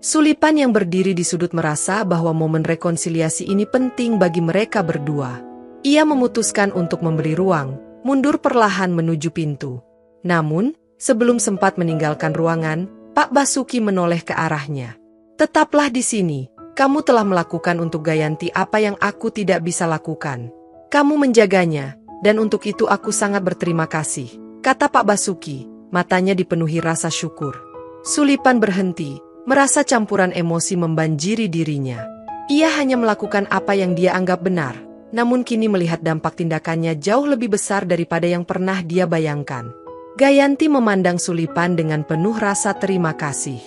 Sulipan yang berdiri di sudut merasa bahwa momen rekonsiliasi ini penting bagi mereka berdua. Ia memutuskan untuk memberi ruang, mundur perlahan menuju pintu. Namun, sebelum sempat meninggalkan ruangan, Pak Basuki menoleh ke arahnya. "Tetaplah di sini, kamu telah melakukan untuk Gayanti apa yang aku tidak bisa lakukan. Kamu menjaganya, dan untuk itu aku sangat berterima kasih," kata Pak Basuki, matanya dipenuhi rasa syukur. Sulipan berhenti, merasa campuran emosi membanjiri dirinya. Ia hanya melakukan apa yang dia anggap benar, namun kini melihat dampak tindakannya jauh lebih besar daripada yang pernah dia bayangkan. Gayanti memandang Sulipan dengan penuh rasa terima kasih.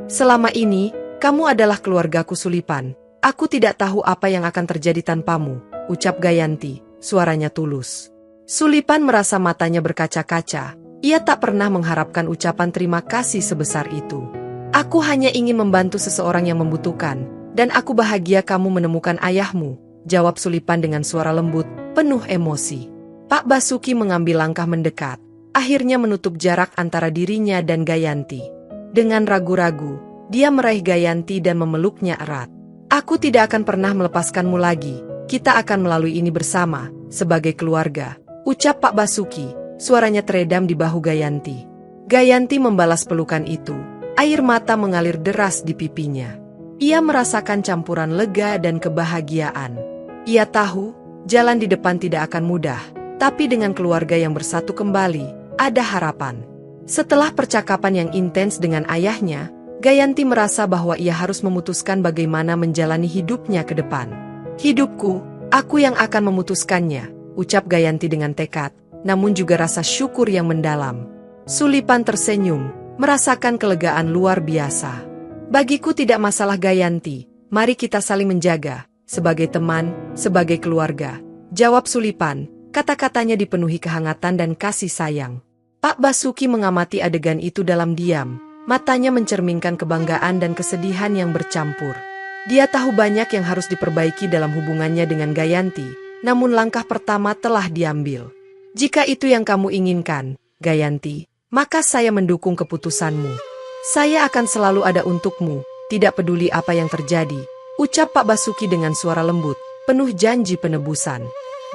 "Selama ini, kamu adalah keluargaku Sulipan. Aku tidak tahu apa yang akan terjadi tanpamu," ucap Gayanti, suaranya tulus. Sulipan merasa matanya berkaca-kaca. Ia tak pernah mengharapkan ucapan terima kasih sebesar itu. "Aku hanya ingin membantu seseorang yang membutuhkan, dan aku bahagia kamu menemukan ayahmu," jawab Sulipan dengan suara lembut, penuh emosi. Pak Basuki mengambil langkah mendekat, akhirnya menutup jarak antara dirinya dan Gayanti. Dengan ragu-ragu, dia meraih Gayanti dan memeluknya erat. "Aku tidak akan pernah melepaskanmu lagi. Kita akan melalui ini bersama, sebagai keluarga," ucap Pak Basuki, suaranya teredam di bahu Gayanti. Gayanti membalas pelukan itu, air mata mengalir deras di pipinya. Ia merasakan campuran lega dan kebahagiaan. Ia tahu, jalan di depan tidak akan mudah, tapi dengan keluarga yang bersatu kembali, ada harapan. Setelah percakapan yang intens dengan ayahnya, Gayanti merasa bahwa ia harus memutuskan bagaimana menjalani hidupnya ke depan. "Hidupku, aku yang akan memutuskannya," ucap Gayanti dengan tekad, namun juga rasa syukur yang mendalam. Sulipan tersenyum, merasakan kelegaan luar biasa. "Bagiku tidak masalah Gayanti, mari kita saling menjaga, sebagai teman, sebagai keluarga," jawab Sulipan, kata-katanya dipenuhi kehangatan dan kasih sayang. Pak Basuki mengamati adegan itu dalam diam, matanya mencerminkan kebanggaan dan kesedihan yang bercampur. Dia tahu banyak yang harus diperbaiki dalam hubungannya dengan Gayanti, namun langkah pertama telah diambil. "Jika itu yang kamu inginkan, Gayanti, maka saya mendukung keputusanmu. Saya akan selalu ada untukmu, tidak peduli apa yang terjadi," ucap Pak Basuki dengan suara lembut, penuh janji penebusan.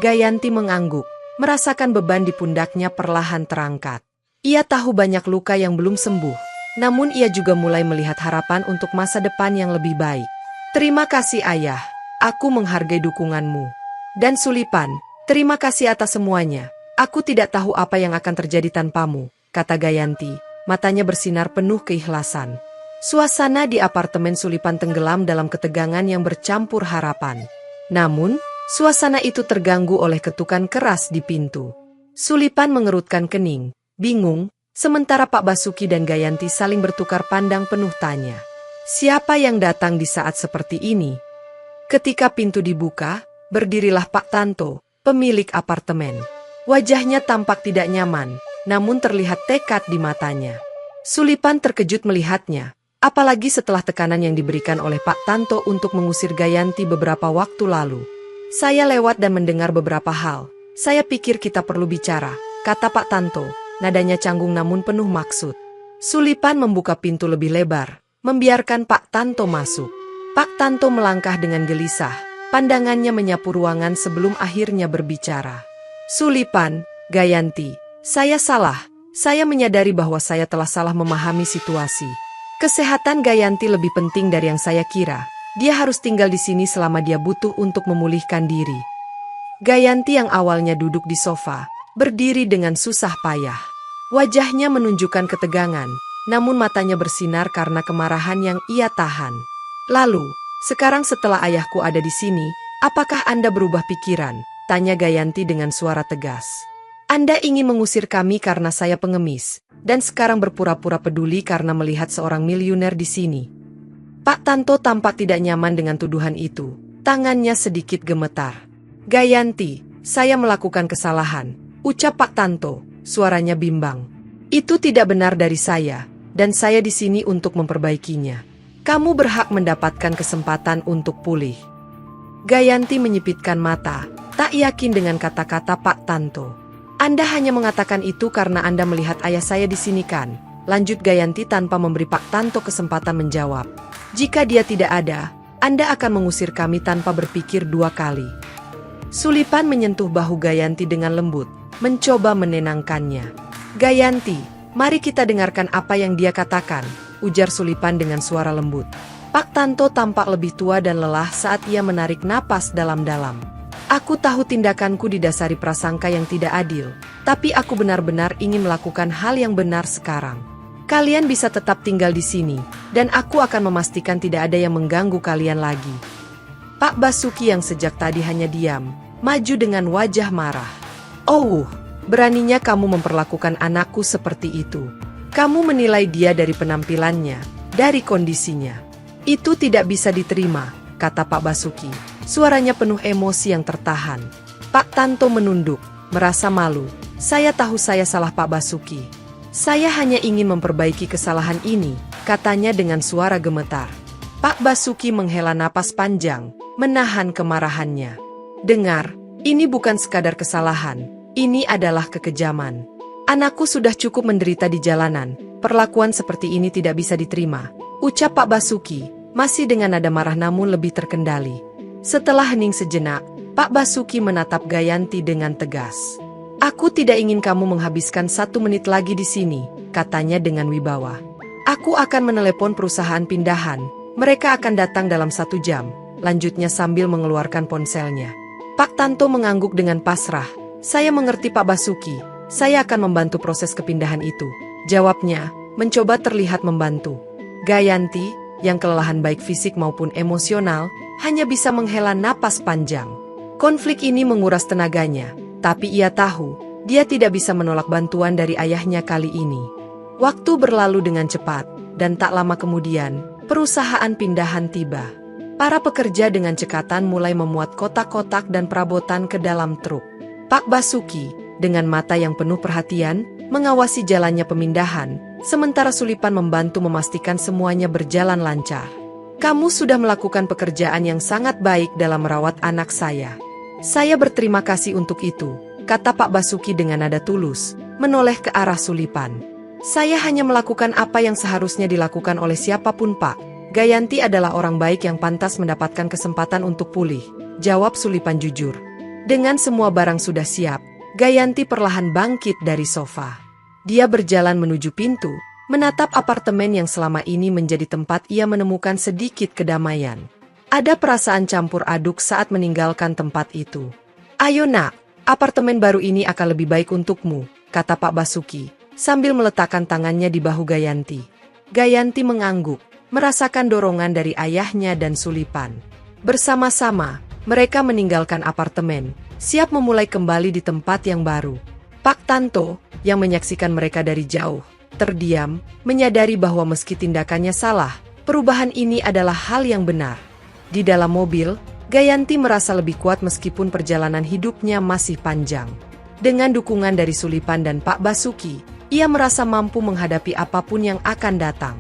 Gayanti mengangguk, merasakan beban di pundaknya perlahan terangkat. Ia tahu banyak luka yang belum sembuh, namun ia juga mulai melihat harapan untuk masa depan yang lebih baik. "Terima kasih ayah, aku menghargai dukunganmu. Dan Sulipan, terima kasih atas semuanya. Aku tidak tahu apa yang akan terjadi tanpamu," kata Gayanti, matanya bersinar penuh keikhlasan. Suasana di apartemen Sulipan tenggelam dalam ketegangan yang bercampur harapan. Namun, suasana itu terganggu oleh ketukan keras di pintu. Sulipan mengerutkan kening, bingung, sementara Pak Basuki dan Gayanti saling bertukar pandang penuh tanya. Siapa yang datang di saat seperti ini? Ketika pintu dibuka, berdirilah Pak Tanto, pemilik apartemen. Wajahnya tampak tidak nyaman, namun terlihat tekad di matanya. Sulipan terkejut melihatnya, apalagi setelah tekanan yang diberikan oleh Pak Tanto untuk mengusir Gayanti beberapa waktu lalu. "Saya lewat dan mendengar beberapa hal. Saya pikir kita perlu bicara," kata Pak Tanto, nadanya canggung namun penuh maksud. Sulipan membuka pintu lebih lebar, membiarkan Pak Tanto masuk. Pak Tanto melangkah dengan gelisah, pandangannya menyapu ruangan sebelum akhirnya berbicara. "Sulipan, Gayanti, saya salah. Saya menyadari bahwa saya telah salah memahami situasi. Kesehatan Gayanti lebih penting dari yang saya kira. Dia harus tinggal di sini selama dia butuh untuk memulihkan diri." Gayanti yang awalnya duduk di sofa, berdiri dengan susah payah. Wajahnya menunjukkan ketegangan, namun matanya bersinar karena kemarahan yang ia tahan. "Lalu, sekarang setelah ayahku ada di sini, apakah Anda berubah pikiran?" Tanya Gayanti dengan suara tegas. Anda ingin mengusir kami karena saya pengemis, dan sekarang berpura-pura peduli karena melihat seorang miliuner di sini. Pak Tanto tampak tidak nyaman dengan tuduhan itu. Tangannya sedikit gemetar. Gayanti, saya melakukan kesalahan, ucap Pak Tanto, suaranya bimbang. Itu tidak benar dari saya, dan saya di sini untuk memperbaikinya. Kamu berhak mendapatkan kesempatan untuk pulih. Gayanti menyipitkan mata, tak yakin dengan kata-kata Pak Tanto. Anda hanya mengatakan itu karena Anda melihat ayah saya di sini kan? Lanjut Gayanti tanpa memberi Pak Tanto kesempatan menjawab. Jika dia tidak ada, Anda akan mengusir kami tanpa berpikir dua kali. Sulipan menyentuh bahu Gayanti dengan lembut, mencoba menenangkannya. Gayanti, mari kita dengarkan apa yang dia katakan, ujar Sulipan dengan suara lembut. Pak Tanto tampak lebih tua dan lelah saat ia menarik napas dalam-dalam. Aku tahu tindakanku didasari prasangka yang tidak adil, tapi aku benar-benar ingin melakukan hal yang benar sekarang. Kalian bisa tetap tinggal di sini, dan aku akan memastikan tidak ada yang mengganggu kalian lagi. Pak Basuki yang sejak tadi hanya diam, maju dengan wajah marah. Oh, beraninya kamu memperlakukan anakku seperti itu. Kamu menilai dia dari penampilannya, dari kondisinya. Itu tidak bisa diterima, kata Pak Basuki. Suaranya penuh emosi yang tertahan. Pak Tanto menunduk, merasa malu. Saya tahu saya salah Pak Basuki. Saya hanya ingin memperbaiki kesalahan ini, katanya dengan suara gemetar. Pak Basuki menghela napas panjang, menahan kemarahannya. Dengar, ini bukan sekadar kesalahan, ini adalah kekejaman. Anakku sudah cukup menderita di jalanan, perlakuan seperti ini tidak bisa diterima, ucap Pak Basuki, masih dengan nada marah namun lebih terkendali. Setelah hening sejenak, Pak Basuki menatap Gayanti dengan tegas. Aku tidak ingin kamu menghabiskan 1 menit lagi di sini, katanya dengan wibawa. Aku akan menelepon perusahaan pindahan, mereka akan datang dalam 1 jam, lanjutnya sambil mengeluarkan ponselnya. Pak Tanto mengangguk dengan pasrah. Saya mengerti Pak Basuki, saya akan membantu proses kepindahan itu, jawabnya, mencoba terlihat membantu. Gayanti, yang kelelahan baik fisik maupun emosional, hanya bisa menghela napas panjang. Konflik ini menguras tenaganya, tapi ia tahu, dia tidak bisa menolak bantuan dari ayahnya kali ini. Waktu berlalu dengan cepat, dan tak lama kemudian, perusahaan pindahan tiba. Para pekerja dengan cekatan mulai memuat kotak-kotak dan perabotan ke dalam truk. Pak Basuki, dengan mata yang penuh perhatian, mengawasi jalannya pemindahan, sementara Sulipan membantu memastikan semuanya berjalan lancar. Kamu sudah melakukan pekerjaan yang sangat baik dalam merawat anak saya. Saya berterima kasih untuk itu, kata Pak Basuki dengan nada tulus, menoleh ke arah Sulipan. Saya hanya melakukan apa yang seharusnya dilakukan oleh siapapun Pak. Gayanti adalah orang baik yang pantas mendapatkan kesempatan untuk pulih, jawab Sulipan jujur. Dengan semua barang sudah siap, Gayanti perlahan bangkit dari sofa. Dia berjalan menuju pintu, menatap apartemen yang selama ini menjadi tempat ia menemukan sedikit kedamaian. Ada perasaan campur aduk saat meninggalkan tempat itu. Ayo nak, apartemen baru ini akan lebih baik untukmu, kata Pak Basuki, sambil meletakkan tangannya di bahu Gayanti. Gayanti mengangguk, merasakan dorongan dari ayahnya dan Sulipan. Bersama-sama, mereka meninggalkan apartemen, siap memulai kembali di tempat yang baru. Pak Tanto, yang menyaksikan mereka dari jauh, terdiam, menyadari bahwa meski tindakannya salah, perubahan ini adalah hal yang benar. Di dalam mobil, Gayanti merasa lebih kuat meskipun perjalanan hidupnya masih panjang. Dengan dukungan dari Sulipan dan Pak Basuki, ia merasa mampu menghadapi apapun yang akan datang.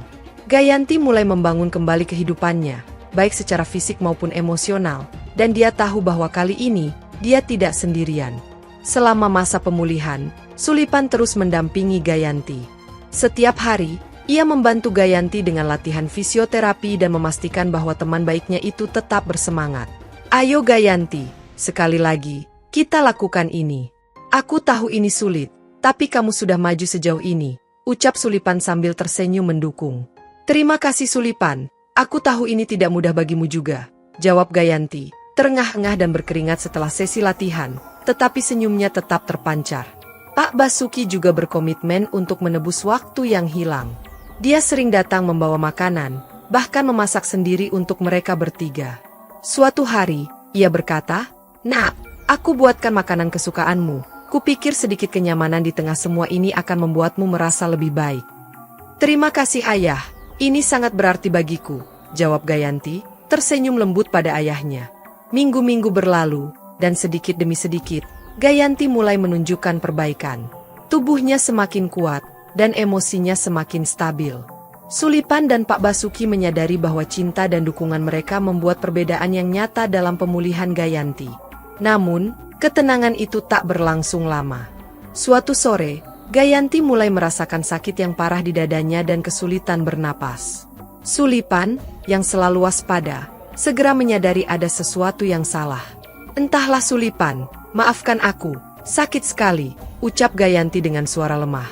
Gayanti mulai membangun kembali kehidupannya, baik secara fisik maupun emosional, dan dia tahu bahwa kali ini, dia tidak sendirian. Selama masa pemulihan, Sulipan terus mendampingi Gayanti. Setiap hari, ia membantu Gayanti dengan latihan fisioterapi dan memastikan bahwa teman baiknya itu tetap bersemangat. Ayo Gayanti, sekali lagi, kita lakukan ini. Aku tahu ini sulit, tapi kamu sudah maju sejauh ini, ucap Sulipan sambil tersenyum mendukung. Terima kasih Sulipan, aku tahu ini tidak mudah bagimu juga, jawab Gayanti, terengah-engah dan berkeringat setelah sesi latihan, tetapi senyumnya tetap terpancar. Pak Basuki juga berkomitmen untuk menebus waktu yang hilang. Dia sering datang membawa makanan, bahkan memasak sendiri untuk mereka bertiga. Suatu hari, ia berkata, "Nak, Aku buatkan makanan kesukaanmu. Kupikir sedikit kenyamanan di tengah semua ini akan membuatmu merasa lebih baik. Terima kasih ayah, ini sangat berarti bagiku, jawab Gayanti, tersenyum lembut pada ayahnya. Minggu-minggu berlalu, dan sedikit demi sedikit, Gayanti mulai menunjukkan perbaikan. Tubuhnya semakin kuat, dan emosinya semakin stabil. Sulipan dan Pak Basuki menyadari bahwa cinta dan dukungan mereka membuat perbedaan yang nyata dalam pemulihan Gayanti. Namun, ketenangan itu tak berlangsung lama. Suatu sore, Gayanti mulai merasakan sakit yang parah di dadanya dan kesulitan bernapas. Sulipan, yang selalu waspada, segera menyadari ada sesuatu yang salah. Entahlah Sulipan, maafkan aku, sakit sekali, ucap Gayanti dengan suara lemah.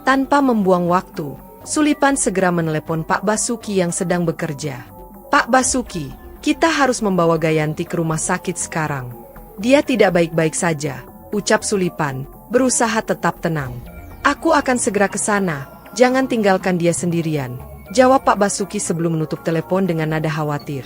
Tanpa membuang waktu, Sulipan segera menelepon Pak Basuki yang sedang bekerja. Pak Basuki, kita harus membawa Gayanti ke rumah sakit sekarang. Dia tidak baik-baik saja, ucap Sulipan, berusaha tetap tenang. Aku akan segera ke sana, jangan tinggalkan dia sendirian, jawab Pak Basuki sebelum menutup telepon dengan nada khawatir.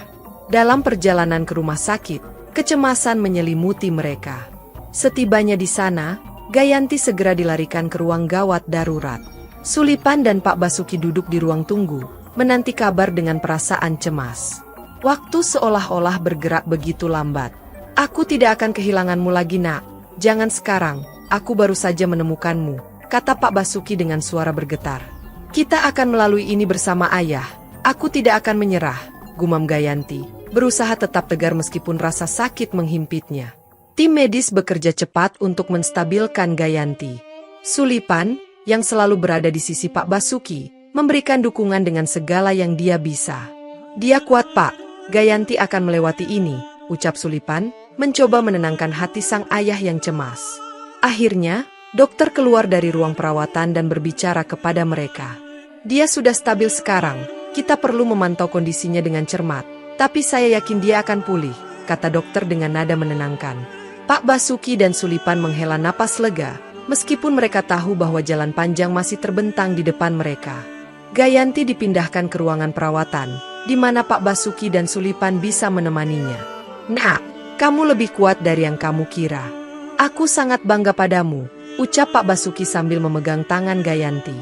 Dalam perjalanan ke rumah sakit, kecemasan menyelimuti mereka. Setibanya di sana, Gayanti segera dilarikan ke ruang gawat darurat. Sulipan dan Pak Basuki duduk di ruang tunggu, menanti kabar dengan perasaan cemas. Waktu seolah-olah bergerak begitu lambat. Aku tidak akan kehilanganmu lagi nak, jangan sekarang, aku baru saja menemukanmu, kata Pak Basuki dengan suara bergetar. Kita akan melalui ini bersama ayah, aku tidak akan menyerah, gumam Gayanti, berusaha tetap tegar meskipun rasa sakit menghimpitnya. Tim medis bekerja cepat untuk menstabilkan Gayanti. Sulipan, yang selalu berada di sisi Pak Basuki, memberikan dukungan dengan segala yang dia bisa. Dia kuat Pak, Gayanti akan melewati ini, ucap Sulipan, mencoba menenangkan hati sang ayah yang cemas. Akhirnya, dokter keluar dari ruang perawatan dan berbicara kepada mereka. Dia sudah stabil sekarang, kita perlu memantau kondisinya dengan cermat, tapi saya yakin dia akan pulih, kata dokter dengan nada menenangkan. Pak Basuki dan Sulipan menghela napas lega, meskipun mereka tahu bahwa jalan panjang masih terbentang di depan mereka. Gayanti dipindahkan ke ruangan perawatan, di mana Pak Basuki dan Sulipan bisa menemaninya. Nak, kamu lebih kuat dari yang kamu kira. Aku sangat bangga padamu, ucap Pak Basuki sambil memegang tangan Gayanti.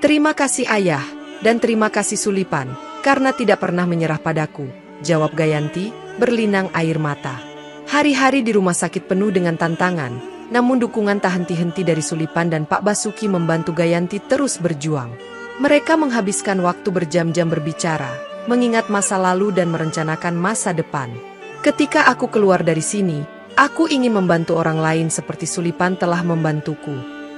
Terima kasih ayah, dan terima kasih Sulipan, karena tidak pernah menyerah padaku, jawab Gayanti, berlinang air mata. Hari-hari di rumah sakit penuh dengan tantangan, namun dukungan tak henti-henti dari Sulipan dan Pak Basuki membantu Gayanti terus berjuang. Mereka menghabiskan waktu berjam-jam berbicara, mengingat masa lalu dan merencanakan masa depan. Ketika aku keluar dari sini, aku ingin membantu orang lain seperti Sulipan telah membantuku.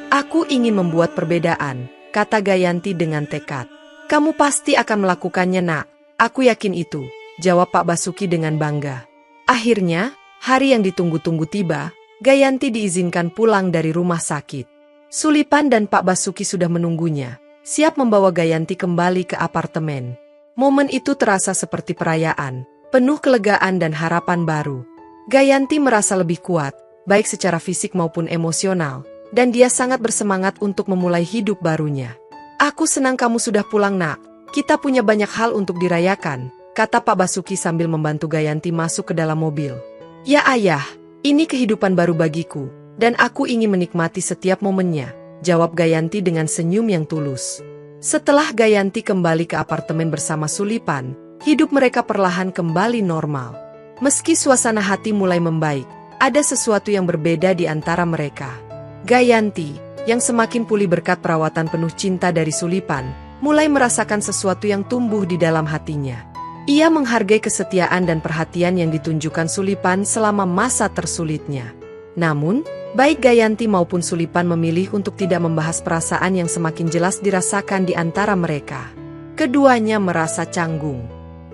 Aku ingin membuat perbedaan, kata Gayanti dengan tekad. Kamu pasti akan melakukannya nak, aku yakin itu, jawab Pak Basuki dengan bangga. Akhirnya, hari yang ditunggu-tunggu tiba, Gayanti diizinkan pulang dari rumah sakit. Sulipan dan Pak Basuki sudah menunggunya, siap membawa Gayanti kembali ke apartemen. Momen itu terasa seperti perayaan, penuh kelegaan dan harapan baru. Gayanti merasa lebih kuat, baik secara fisik maupun emosional, dan dia sangat bersemangat untuk memulai hidup barunya. Aku senang kamu sudah pulang nak, kita punya banyak hal untuk dirayakan, kata Pak Basuki sambil membantu Gayanti masuk ke dalam mobil. Ya ayah, ini kehidupan baru bagiku, dan aku ingin menikmati setiap momennya, jawab Gayanti dengan senyum yang tulus. Setelah Gayanti kembali ke apartemen bersama Sulipan, hidup mereka perlahan kembali normal. Meski suasana hati mulai membaik, ada sesuatu yang berbeda di antara mereka. Gayanti, yang semakin pulih berkat perawatan penuh cinta dari Sulipan, mulai merasakan sesuatu yang tumbuh di dalam hatinya. Ia menghargai kesetiaan dan perhatian yang ditunjukkan Sulipan selama masa tersulitnya. Namun, baik Gayanti maupun Sulipan memilih untuk tidak membahas perasaan yang semakin jelas dirasakan di antara mereka. Keduanya merasa canggung.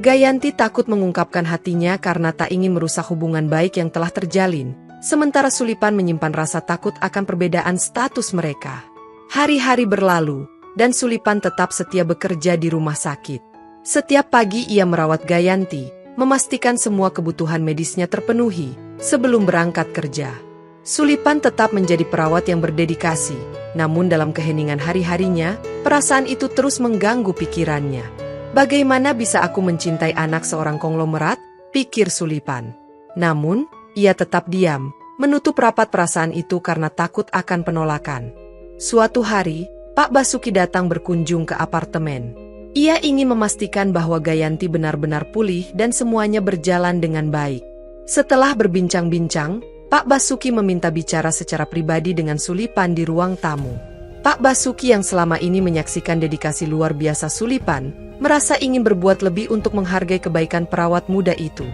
Gayanti takut mengungkapkan hatinya karena tak ingin merusak hubungan baik yang telah terjalin, sementara Sulipan menyimpan rasa takut akan perbedaan status mereka. Hari-hari berlalu, dan Sulipan tetap setia bekerja di rumah sakit. Setiap pagi ia merawat Gayanti, memastikan semua kebutuhan medisnya terpenuhi sebelum berangkat kerja. Sulipan tetap menjadi perawat yang berdedikasi, namun dalam keheningan hari-harinya, perasaan itu terus mengganggu pikirannya. Bagaimana bisa aku mencintai anak seorang konglomerat? Pikir Sulipan. Namun, ia tetap diam, menutup rapat perasaan itu karena takut akan penolakan. Suatu hari, Pak Basuki datang berkunjung ke apartemen. Ia ingin memastikan bahwa Gayanti benar-benar pulih dan semuanya berjalan dengan baik. Setelah berbincang-bincang, Pak Basuki meminta bicara secara pribadi dengan Sulipan di ruang tamu. Pak Basuki yang selama ini menyaksikan dedikasi luar biasa Sulipan, merasa ingin berbuat lebih untuk menghargai kebaikan perawat muda itu.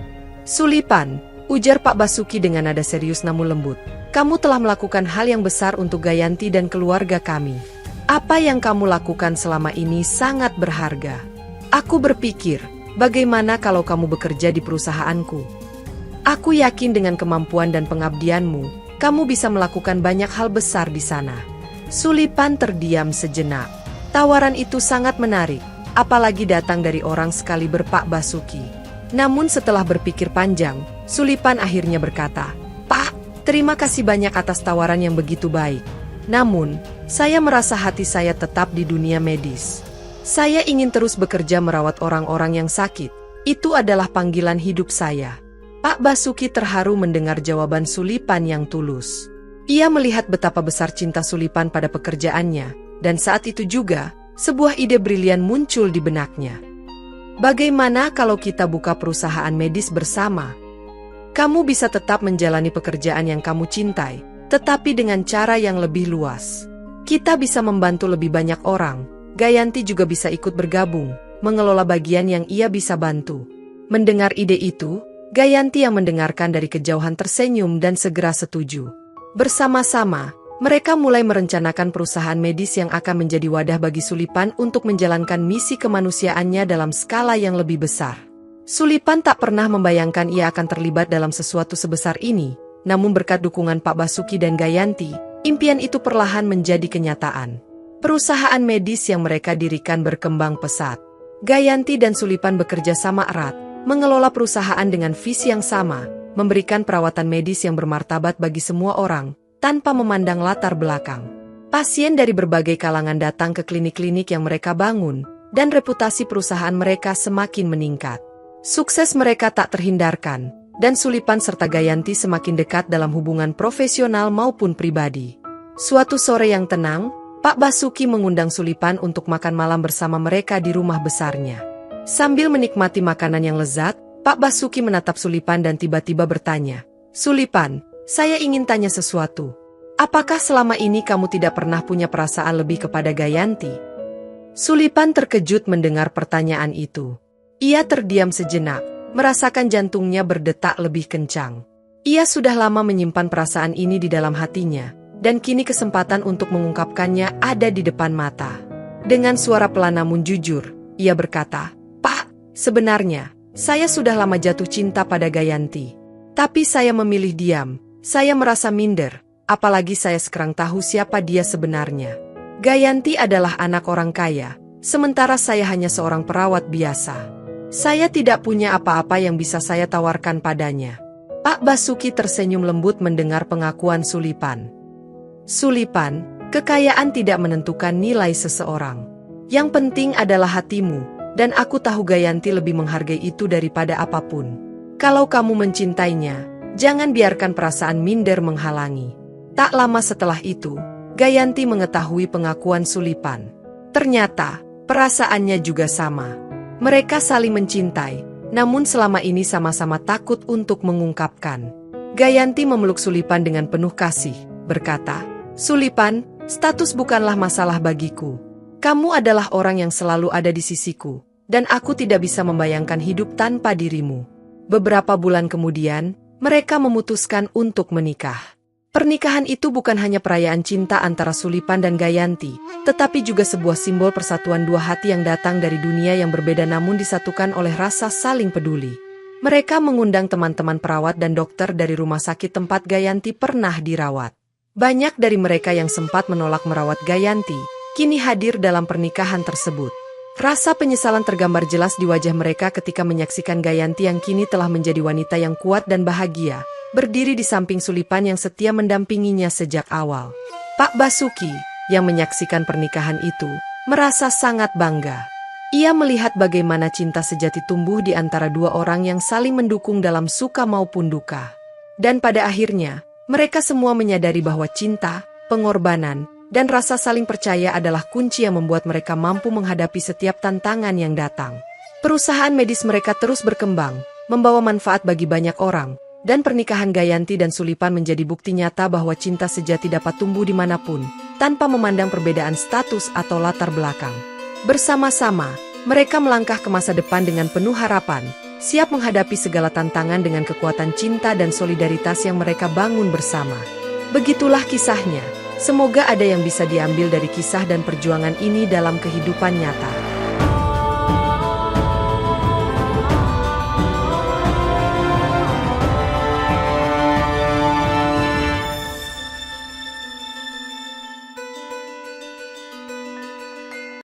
"Sulipan," ujar Pak Basuki dengan nada serius namun lembut, "kamu telah melakukan hal yang besar untuk Gayanti dan keluarga kami. Apa yang kamu lakukan selama ini sangat berharga. Aku berpikir, bagaimana kalau kamu bekerja di perusahaanku? Aku yakin dengan kemampuan dan pengabdianmu, kamu bisa melakukan banyak hal besar di sana." Sulipan terdiam sejenak. Tawaran itu sangat menarik, apalagi datang dari orang sekaliber Pak Basuki. Namun setelah berpikir panjang, Sulipan akhirnya berkata, "Pak, terima kasih banyak atas tawaran yang begitu baik. Namun, saya merasa hati saya tetap di dunia medis. Saya ingin terus bekerja merawat orang-orang yang sakit. Itu adalah panggilan hidup saya." Pak Basuki terharu mendengar jawaban Sulipan yang tulus. Ia melihat betapa besar cinta Sulipan pada pekerjaannya, dan saat itu juga, sebuah ide brilian muncul di benaknya. "Bagaimana kalau kita buka perusahaan medis bersama? Kamu bisa tetap menjalani pekerjaan yang kamu cintai, tetapi dengan cara yang lebih luas. Kita bisa membantu lebih banyak orang. Gayanti juga bisa ikut bergabung, mengelola bagian yang ia bisa bantu." Mendengar ide itu, Gayanti yang mendengarkan dari kejauhan tersenyum dan segera setuju. Bersama-sama, mereka mulai merencanakan perusahaan medis yang akan menjadi wadah bagi Sulipan untuk menjalankan misi kemanusiaannya dalam skala yang lebih besar. Sulipan tak pernah membayangkan ia akan terlibat dalam sesuatu sebesar ini, namun berkat dukungan Pak Basuki dan Gayanti, impian itu perlahan menjadi kenyataan. Perusahaan medis yang mereka dirikan berkembang pesat. Gayanti dan Sulipan bekerja sama erat, mengelola perusahaan dengan visi yang sama, memberikan perawatan medis yang bermartabat bagi semua orang, tanpa memandang latar belakang. Pasien dari berbagai kalangan datang ke klinik-klinik yang mereka bangun, dan reputasi perusahaan mereka semakin meningkat. Sukses mereka tak terhindarkan, dan Sulipan serta Gayanti semakin dekat dalam hubungan profesional maupun pribadi. Suatu sore yang tenang, Pak Basuki mengundang Sulipan untuk makan malam bersama mereka di rumah besarnya. Sambil menikmati makanan yang lezat, Pak Basuki menatap Sulipan dan tiba-tiba bertanya, "Sulipan, saya ingin tanya sesuatu. Apakah selama ini kamu tidak pernah punya perasaan lebih kepada Gayanti?" Sulipan terkejut mendengar pertanyaan itu. Ia terdiam sejenak, merasakan jantungnya berdetak lebih kencang. Ia sudah lama menyimpan perasaan ini di dalam hatinya, dan kini kesempatan untuk mengungkapkannya ada di depan mata. Dengan suara pelan namun jujur, ia berkata, "Pak, sebenarnya, saya sudah lama jatuh cinta pada Gayanti. Tapi saya memilih diam, saya merasa minder, apalagi saya sekarang tahu siapa dia sebenarnya. Gayanti adalah anak orang kaya, sementara saya hanya seorang perawat biasa. Saya tidak punya apa-apa yang bisa saya tawarkan padanya." Pak Basuki tersenyum lembut mendengar pengakuan Sulipan. "Sulipan, kekayaan tidak menentukan nilai seseorang. Yang penting adalah hatimu, dan aku tahu Gayanti lebih menghargai itu daripada apapun. Kalau kamu mencintainya, jangan biarkan perasaan minder menghalangi." Tak lama setelah itu, Gayanti mengetahui pengakuan Sulipan. Ternyata, perasaannya juga sama. Mereka saling mencintai, namun selama ini sama-sama takut untuk mengungkapkan. Gayanti memeluk Sulipan dengan penuh kasih, berkata, "Sulipan, status bukanlah masalah bagiku. Kamu adalah orang yang selalu ada di sisiku, dan aku tidak bisa membayangkan hidup tanpa dirimu." Beberapa bulan kemudian, mereka memutuskan untuk menikah. Pernikahan itu bukan hanya perayaan cinta antara Sulipan dan Gayanti, tetapi juga sebuah simbol persatuan dua hati yang datang dari dunia yang berbeda namun disatukan oleh rasa saling peduli. Mereka mengundang teman-teman perawat dan dokter dari rumah sakit tempat Gayanti pernah dirawat. Banyak dari mereka yang sempat menolak merawat Gayanti, kini hadir dalam pernikahan tersebut. Rasa penyesalan tergambar jelas di wajah mereka ketika menyaksikan Gayanti yang kini telah menjadi wanita yang kuat dan bahagia, berdiri di samping Sulipan yang setia mendampinginya sejak awal. Pak Basuki, yang menyaksikan pernikahan itu, merasa sangat bangga. Ia melihat bagaimana cinta sejati tumbuh di antara dua orang yang saling mendukung dalam suka maupun duka. Dan pada akhirnya, Mereka semua menyadari bahwa cinta, pengorbanan, dan rasa saling percaya adalah kunci yang membuat mereka mampu menghadapi setiap tantangan yang datang. Perusahaan medis mereka terus berkembang, membawa manfaat bagi banyak orang, dan pernikahan Gayanti dan Sulipan menjadi bukti nyata bahwa cinta sejati dapat tumbuh dimanapun, tanpa memandang perbedaan status atau latar belakang. Bersama-sama, mereka melangkah ke masa depan dengan penuh harapan, siap menghadapi segala tantangan dengan kekuatan cinta dan solidaritas yang mereka bangun bersama. Begitulah kisahnya. Semoga ada yang bisa diambil dari kisah dan perjuangan ini dalam kehidupan nyata.